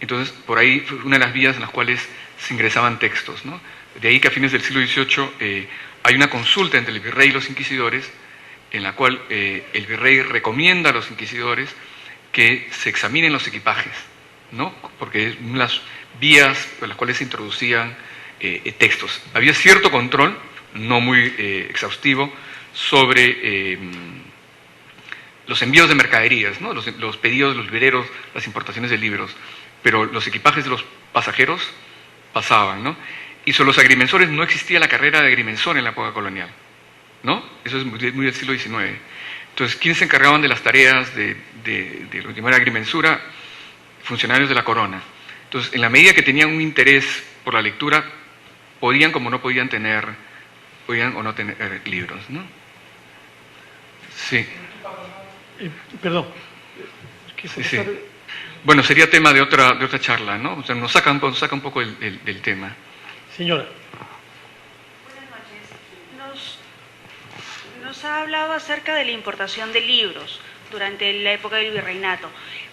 Entonces, por ahí fue una de las vías en las cuales se ingresaban textos, ¿no? De ahí que a fines del siglo XVIII hay una consulta entre el virrey y los inquisidores, en la cual el virrey recomienda a los inquisidores que se examinen los equipajes, ¿no? Porque es una de las vías por las cuales se introducían textos. Había cierto control, no muy exhaustivo, sobre los envíos de mercaderías, ¿no? Los pedidos de los libreros, las importaciones de libros, pero los equipajes de los pasajeros pasaban, ¿no? Y sobre los agrimensores no existía la carrera de agrimensor en la época colonial, ¿no? Eso es muy del siglo XIX. Entonces, ¿quiénes se encargaban de las tareas de la última agrimensura? Funcionarios de la corona. Entonces, en la medida que tenían un interés por la lectura, podían como no podían o no tener libros, ¿no? Sí. Perdón. Sí. Bueno, sería tema de otra charla, ¿no? O sea, nos saca un poco del tema. Señora. Buenas noches. Nos ha hablado acerca de la importación de libros durante la época del virreinato.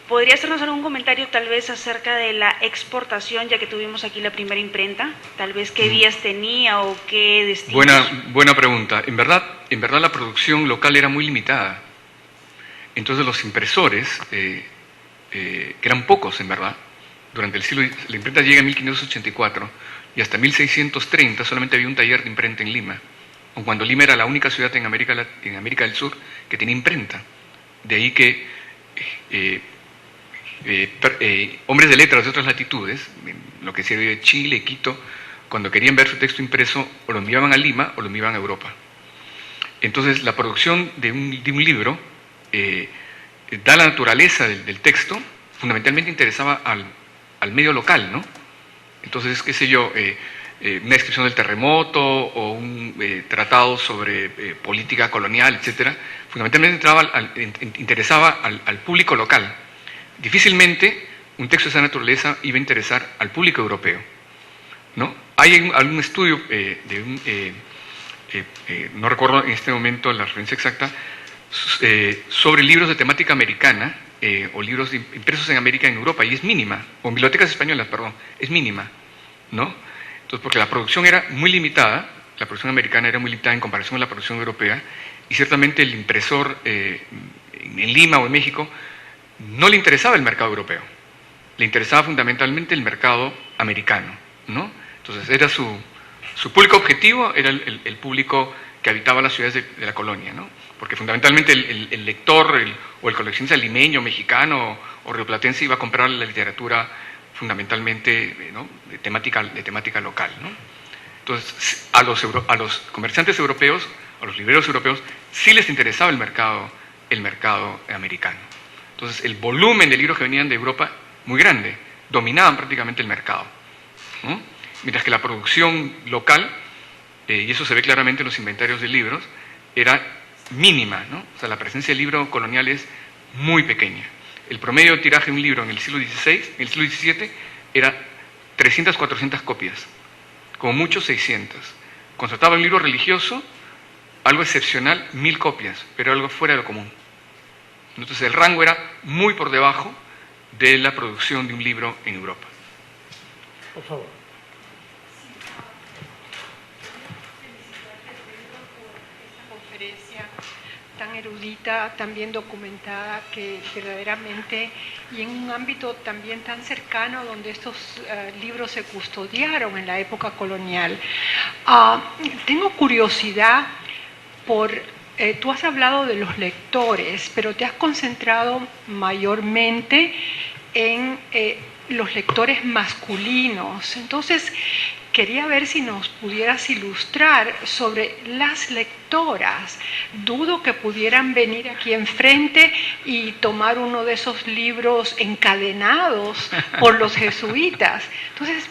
¿Podría hacernos algún comentario tal vez acerca de la exportación, ya que tuvimos aquí la primera imprenta? Tal vez qué vías tenía o qué destinos. Buena pregunta. En verdad la producción local era muy limitada. Entonces los impresores, que eran pocos en verdad, durante el siglo, la imprenta llega en 1584 y hasta 1630 solamente había un taller de imprenta en Lima, aun cuando Lima era la única ciudad en América del Sur que tenía imprenta. De ahí que hombres de letras de otras latitudes, lo que se de Chile, Quito, cuando querían ver su texto impreso, o lo enviaban a Lima o lo enviaban a Europa. Entonces la producción de un libro, da la naturaleza del texto, fundamentalmente interesaba al medio local, ¿no? Entonces, qué sé yo, una descripción del terremoto o un tratado sobre política colonial, etcétera, fundamentalmente interesaba al público local. Difícilmente un texto de esa naturaleza iba a interesar al público europeo, ¿no? Hay algún estudio no recuerdo en este momento la referencia exacta, sobre libros de temática americana o libros impresos en América, en Europa, y es mínima, o en bibliotecas españolas, perdón, es mínima, ¿no? Entonces, porque la producción era muy limitada, la producción americana era muy limitada en comparación con la producción europea, y ciertamente el impresor en Lima o en México no le interesaba el mercado europeo, le interesaba fundamentalmente el mercado americano, ¿no? Entonces, era su público objetivo, era el público que habitaba las ciudades de la colonia, ¿no? Porque fundamentalmente el lector o el coleccionista limeño, mexicano o rioplatense iba a comprar la literatura fundamentalmente, ¿no?, de temática local, ¿no? Entonces, a los comerciantes europeos, a los libreros europeos, sí les interesaba el mercado americano. Entonces, el volumen de libros que venían de Europa, muy grande, dominaban prácticamente el mercado, ¿no? Mientras que la producción local, y eso se ve claramente en los inventarios de libros, era mínima, ¿no? O sea, la presencia del libro colonial es muy pequeña. El promedio de tiraje de un libro en el siglo XVI, en el siglo XVII, era 300, 400 copias, como mucho 600. Cuando se trataba de un libro religioso, algo excepcional, 1000 copias, pero algo fuera de lo común. Entonces el rango era muy por debajo de la producción de un libro en Europa. Por favor. Tan erudita, tan bien documentada, que verdaderamente, y en un ámbito también tan cercano donde estos libros se custodiaron en la época colonial. Tengo curiosidad tú has hablado de los lectores, pero te has concentrado mayormente en los lectores masculinos. Entonces, quería ver si nos pudieras ilustrar sobre las lectoras. Dudo que pudieran venir aquí enfrente y tomar uno de esos libros encadenados por los jesuitas. Entonces,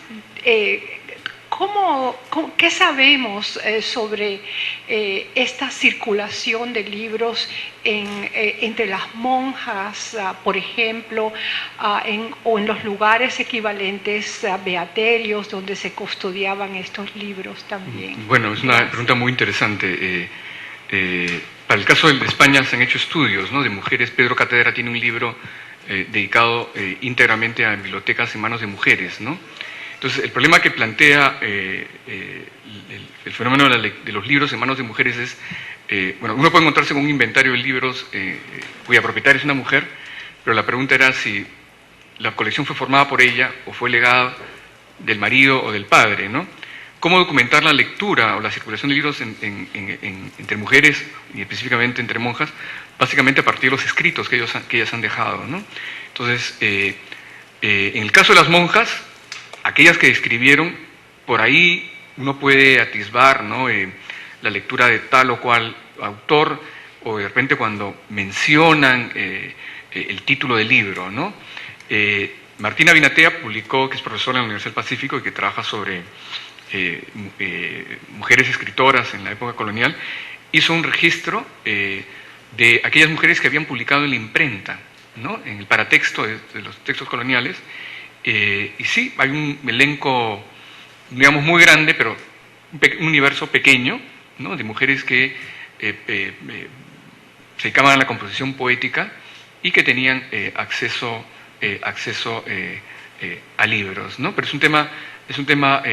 ¿Qué sabemos sobre esta circulación de libros entre las monjas, por ejemplo, o en los lugares equivalentes a beaterios donde se custodiaban estos libros también? Bueno, es una pregunta muy interesante. Para el caso de España se han hecho estudios, ¿no?, de mujeres. Pedro Catedra tiene un libro dedicado íntegramente a bibliotecas en manos de mujeres, ¿no? Entonces, el problema que plantea el fenómeno de los libros en manos de mujeres es, bueno, uno puede encontrarse con un inventario de libros cuya propietaria es una mujer, pero la pregunta era si la colección fue formada por ella o fue legada del marido o del padre, ¿no? ¿Cómo documentar la lectura o la circulación de libros entre mujeres y específicamente entre monjas? Básicamente a partir de los escritos que ellas han dejado, ¿no? Entonces, en el caso de las monjas, aquellas que escribieron, por ahí uno puede atisbar, ¿no?, la lectura de tal o cual autor, o de repente cuando mencionan el título del libro, ¿no? Martina Binatea publicó, que es profesora en la Universidad del Pacífico y que trabaja sobre mujeres escritoras en la época colonial, hizo un registro de aquellas mujeres que habían publicado en la imprenta, ¿no?, en el paratexto de los textos coloniales. Y sí, hay un elenco, digamos, muy grande, pero un universo pequeño, ¿no?, de mujeres que se dedicaban a la composición poética y que tenían acceso a libros, ¿no? Pero es un tema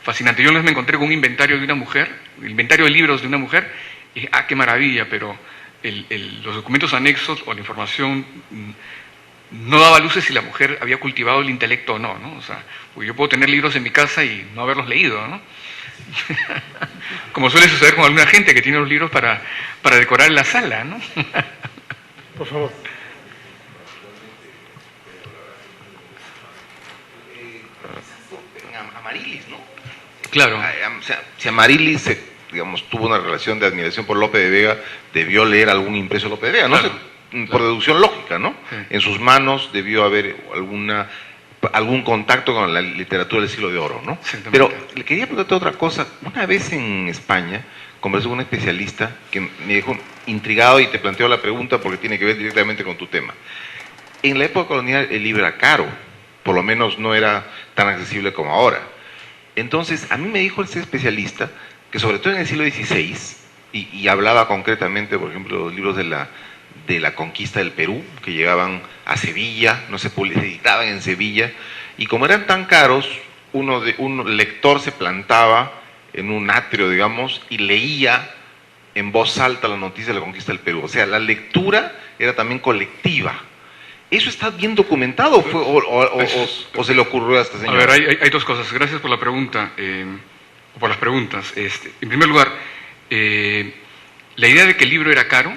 fascinante. Yo una vez me encontré con un inventario de una mujer, el inventario de libros de una mujer, y dije, qué maravilla, pero los documentos anexos o la información no daba luces si la mujer había cultivado el intelecto o no, ¿no? O sea, pues yo puedo tener libros en mi casa y no haberlos leído, ¿no? Como suele suceder con alguna gente que tiene los libros para decorar la sala, ¿no? Por favor. Amarilis, ¿no? Claro. O sea, si Amarilis, digamos, tuvo una relación de admiración por Lope de Vega, debió leer algún impreso de Lope de Vega, ¿no? Claro. Por deducción lógica, ¿no? Sí. En sus manos debió haber algún contacto con la literatura del siglo de oro, ¿no? Pero le quería preguntarte otra cosa. Una vez en España conversé con un especialista que me dejó intrigado y te planteo la pregunta porque tiene que ver directamente con tu tema. En la época colonial el libro era caro, por lo menos no era tan accesible como ahora. Entonces, a mí me dijo ese especialista que sobre todo en el siglo XVI, y hablaba concretamente, por ejemplo, de los libros de la conquista del Perú, que llegaban a Sevilla, no se editaban en Sevilla, y como eran tan caros, un lector se plantaba en un atrio, digamos, y leía en voz alta la noticia de la conquista del Perú. O sea, la lectura era también colectiva. ¿Eso está bien documentado o se le ocurrió a esta señora? A ver, hay dos cosas. Gracias por la pregunta, o por las preguntas. En primer lugar, la idea de que el libro era caro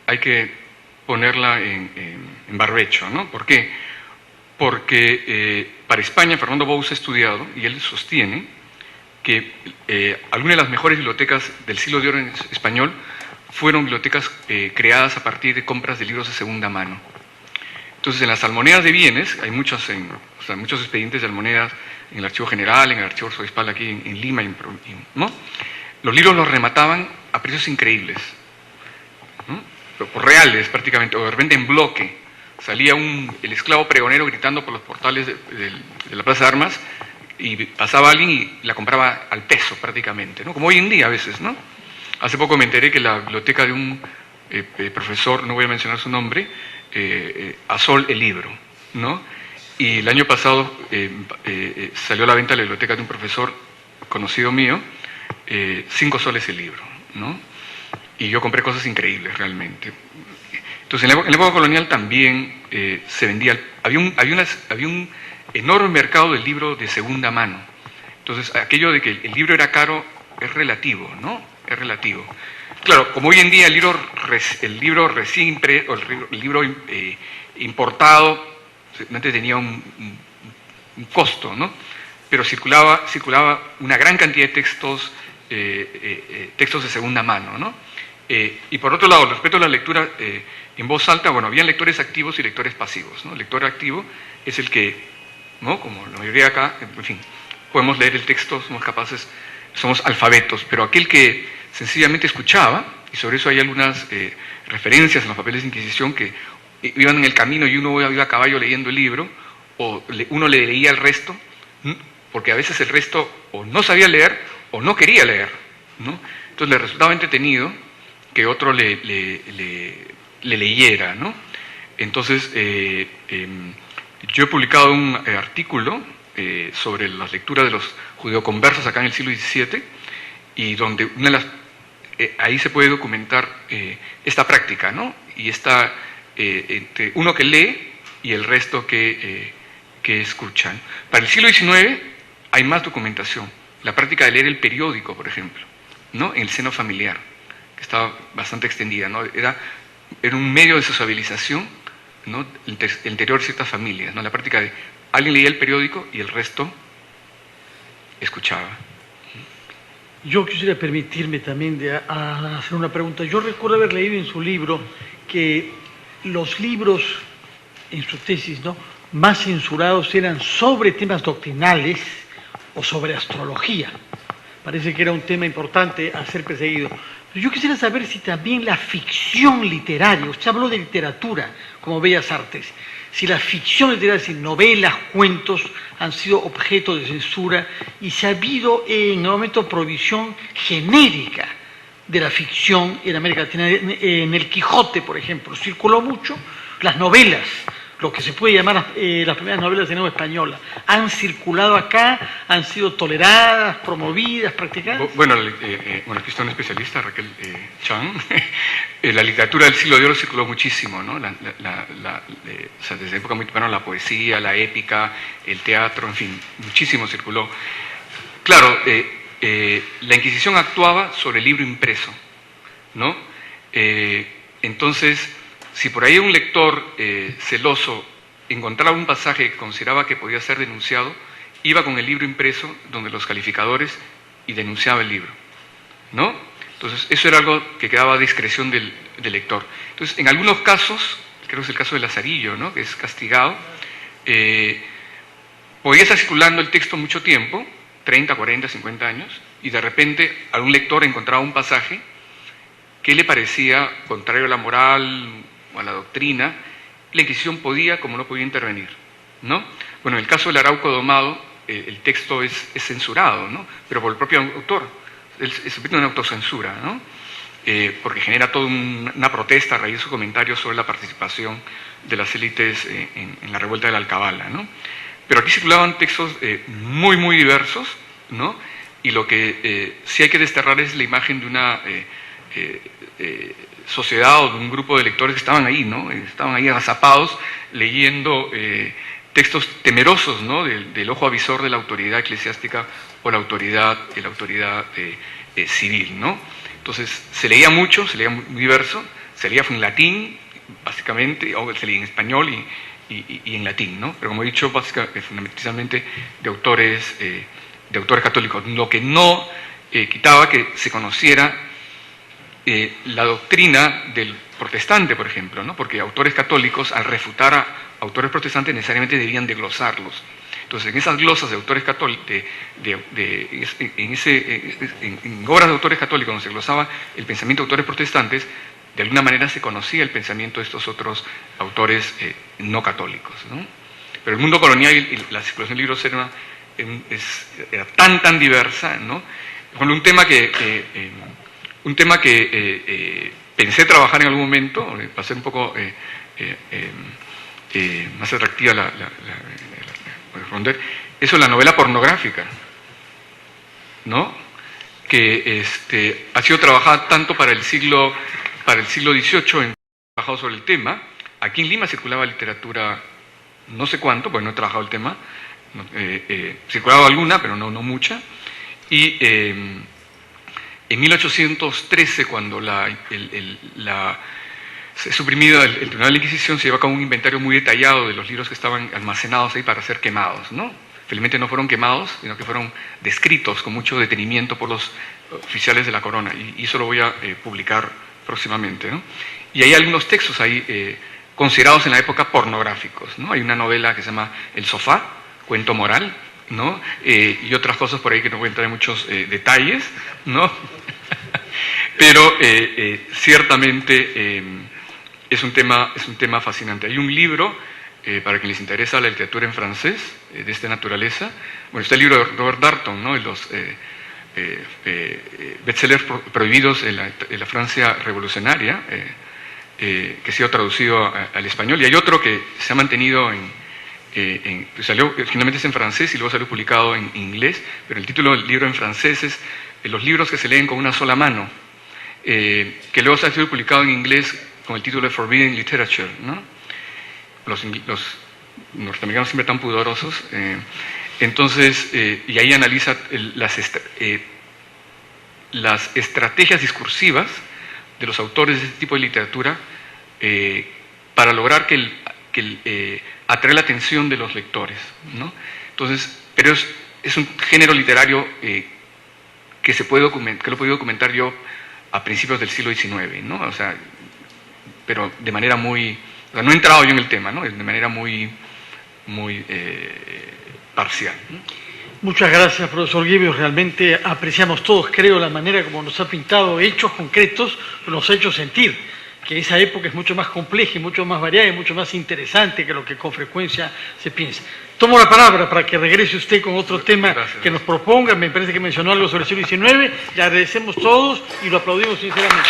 hay que ponerla en barbecho, ¿no? ¿Por qué? Porque para España Fernando Bous ha estudiado, y él sostiene, que algunas de las mejores bibliotecas del siglo de oro español fueron bibliotecas creadas a partir de compras de libros de segunda mano. Entonces, en las almonedas de bienes, hay muchos expedientes de almonedas en el Archivo General, en el Archivo Arzobispal aquí en Lima, ¿no? Los libros los remataban a precios increíbles, ¿no? Pero por reales prácticamente, o de repente en bloque. Salía el esclavo pregonero gritando por los portales de la Plaza de Armas y pasaba alguien y la compraba al peso prácticamente, ¿no? Como hoy en día a veces, ¿no? Hace poco me enteré que la biblioteca de un profesor, no voy a mencionar su nombre, Azol el libro, ¿no? Y el año pasado salió a la venta la biblioteca de un profesor conocido mío, 5 soles el libro, ¿no? Y yo compré cosas increíbles realmente. Entonces, en la época colonial también se vendía, había un enorme mercado del libro de segunda mano. Entonces, aquello de que el libro era caro es relativo, ¿no? Es relativo. Claro, como hoy en día el libro recién impreso, el libro importado, antes tenía un costo, ¿no? Pero circulaba una gran cantidad de textos de segunda mano, ¿no? Y por otro lado, respecto a la lectura en voz alta, bueno, habían lectores activos y lectores pasivos, ¿no? El lector activo es el que, ¿no?, como la mayoría acá, en fin, podemos leer el texto, somos capaces, somos alfabetos, pero aquel que sencillamente escuchaba, y sobre eso hay algunas referencias en los papeles de Inquisición, que iban en el camino y uno iba a caballo leyendo el libro, o uno le leía el resto, porque a veces el resto o no sabía leer o no quería leer, ¿no? Entonces le resultaba entretenido que otro le leyera, ¿no? Entonces yo he publicado un artículo sobre las lecturas de los judeoconversos acá en el siglo XVII, y donde ahí se puede documentar esta práctica, ¿no? Y está entre uno que lee y el resto que escuchan. Para el siglo XIX hay más documentación. La práctica de leer el periódico, por ejemplo, ¿no? En el seno familiar, que estaba bastante extendida, ¿no? Era un medio de sociabilización, ¿no? El interior de ciertas familias, ¿no? La práctica de alguien leía el periódico y el resto escuchaba. Yo quisiera permitirme también hacer una pregunta. Yo recuerdo haber leído en su libro que los libros, en su tesis, ¿no?, más censurados eran sobre temas doctrinales o sobre astrología. Parece que era un tema importante a ser perseguido. Pero yo quisiera saber si también la ficción literaria, usted habló de literatura como bellas artes, si la ficción literaria, si novelas, cuentos, han sido objeto de censura y si ha habido en el momento prohibición genérica de la ficción en América Latina. En el Quijote, por ejemplo, circuló mucho las novelas, lo que se puede llamar las primeras novelas de lengua española. ¿Han circulado acá? ¿Han sido toleradas, promovidas, practicadas? Bueno, aquí está un especialista, Raquel Chan. La literatura del siglo de oro circuló muchísimo, ¿no? O sea, desde época muy temprana, la poesía, la épica, el teatro, en fin, muchísimo circuló. Claro, la Inquisición actuaba sobre el libro impreso, ¿no? Entonces, si por ahí un lector celoso encontraba un pasaje que consideraba que podía ser denunciado, iba con el libro impreso donde los calificadores y denunciaba el libro, ¿no? Entonces, eso era algo que quedaba a discreción del lector. Entonces, en algunos casos, creo que es el caso de Lazarillo, ¿no?, que es castigado, podía estar circulando el texto mucho tiempo, 30, 40, 50 años, y de repente algún lector encontraba un pasaje que le parecía contrario a la moral o a la doctrina. La Inquisición podía, como no podía, intervenir, ¿no? Bueno, en el caso del Arauco Domado, el texto es censurado, ¿no?, pero por el propio autor. Él se somete a una autocensura, ¿no?, porque genera toda una protesta a raíz de su comentario sobre la participación de las élites en la revuelta de la Alcabala, ¿no? Pero aquí circulaban textos muy, muy diversos, ¿no? Y lo que sí hay que desterrar es la imagen de una sociedad o de un grupo de lectores que estaban ahí, ¿no? Estaban ahí agazapados leyendo textos temerosos, ¿no?, del ojo avisor de la autoridad eclesiástica o la autoridad civil, ¿no? Entonces se leía mucho, se leía muy diverso, se leía en latín, básicamente, o se leía en español y en latín, ¿no? Pero como he dicho, fundamentalmente de autores católicos, lo que no quitaba que se conociera la doctrina del protestante, por ejemplo, ¿no? Porque autores católicos, al refutar a autores protestantes, necesariamente debían de glosarlos. Entonces, en esas glosas de autores católicos, en obras de autores católicos, donde se glosaba el pensamiento de autores protestantes, de alguna manera se conocía el pensamiento de estos otros autores no católicos, ¿no? Pero el mundo colonial y la circulación de libros era tan diversa, ¿no? Bueno, un tema que pensé trabajar en algún momento, para hacer un poco más atractiva responder, eso es la novela pornográfica, ¿no? Que ha sido trabajada tanto para el siglo XVIII, trabajado sobre el tema. Aquí en Lima circulaba literatura, no sé cuánto, pues no he trabajado el tema, circulaba alguna, pero no mucha, y en 1813, cuando se suprimido el Tribunal de la Inquisición, se llevó a cabo un inventario muy detallado de los libros que estaban almacenados ahí para ser quemados, ¿no? Felizmente no fueron quemados, sino que fueron descritos con mucho detenimiento por los oficiales de la corona, y eso lo voy a publicar próximamente, ¿no? Y hay algunos textos ahí considerados en la época pornográficos, ¿no? Hay una novela que se llama El Sofá, cuento moral, ¿no? Y otras cosas por ahí que no voy a entrar en muchos detalles, ¿no? Pero ciertamente es un tema fascinante. Hay un libro, para quien les interesa la literatura en francés, de esta naturaleza. Bueno, está el libro de Robert Darnton, ¿no? Los bestsellers prohibidos en la Francia revolucionaria, que ha sido traducido al español. Y hay otro que se ha mantenido salió, finalmente es en francés y luego salió publicado en inglés, pero el título del libro en francés es Los libros que se leen con una sola mano, que luego se ha sido publicado en inglés con el título de Forbidden Literature, ¿no? Los norteamericanos siempre tan pudorosos. Entonces, y ahí analiza las estrategias discursivas de los autores de este tipo de literatura para lograr atraer la atención de los lectores, ¿no? Entonces, pero es un género literario que lo he podido documentar yo a principios del siglo XIX, ¿no? O sea, pero de manera muy... O sea, no he entrado yo en el tema, ¿no? De manera muy parcial, ¿no? Muchas gracias, profesor Gibbons. Realmente apreciamos todos, creo, la manera como nos ha pintado hechos concretos, nos ha hecho sentir que esa época es mucho más compleja y mucho más variada y mucho más interesante que lo que con frecuencia se piensa. Tomo la palabra para que regrese usted con otro tema que nos proponga. Me parece que mencionó algo sobre el siglo XIX. Le agradecemos todos y lo aplaudimos sinceramente.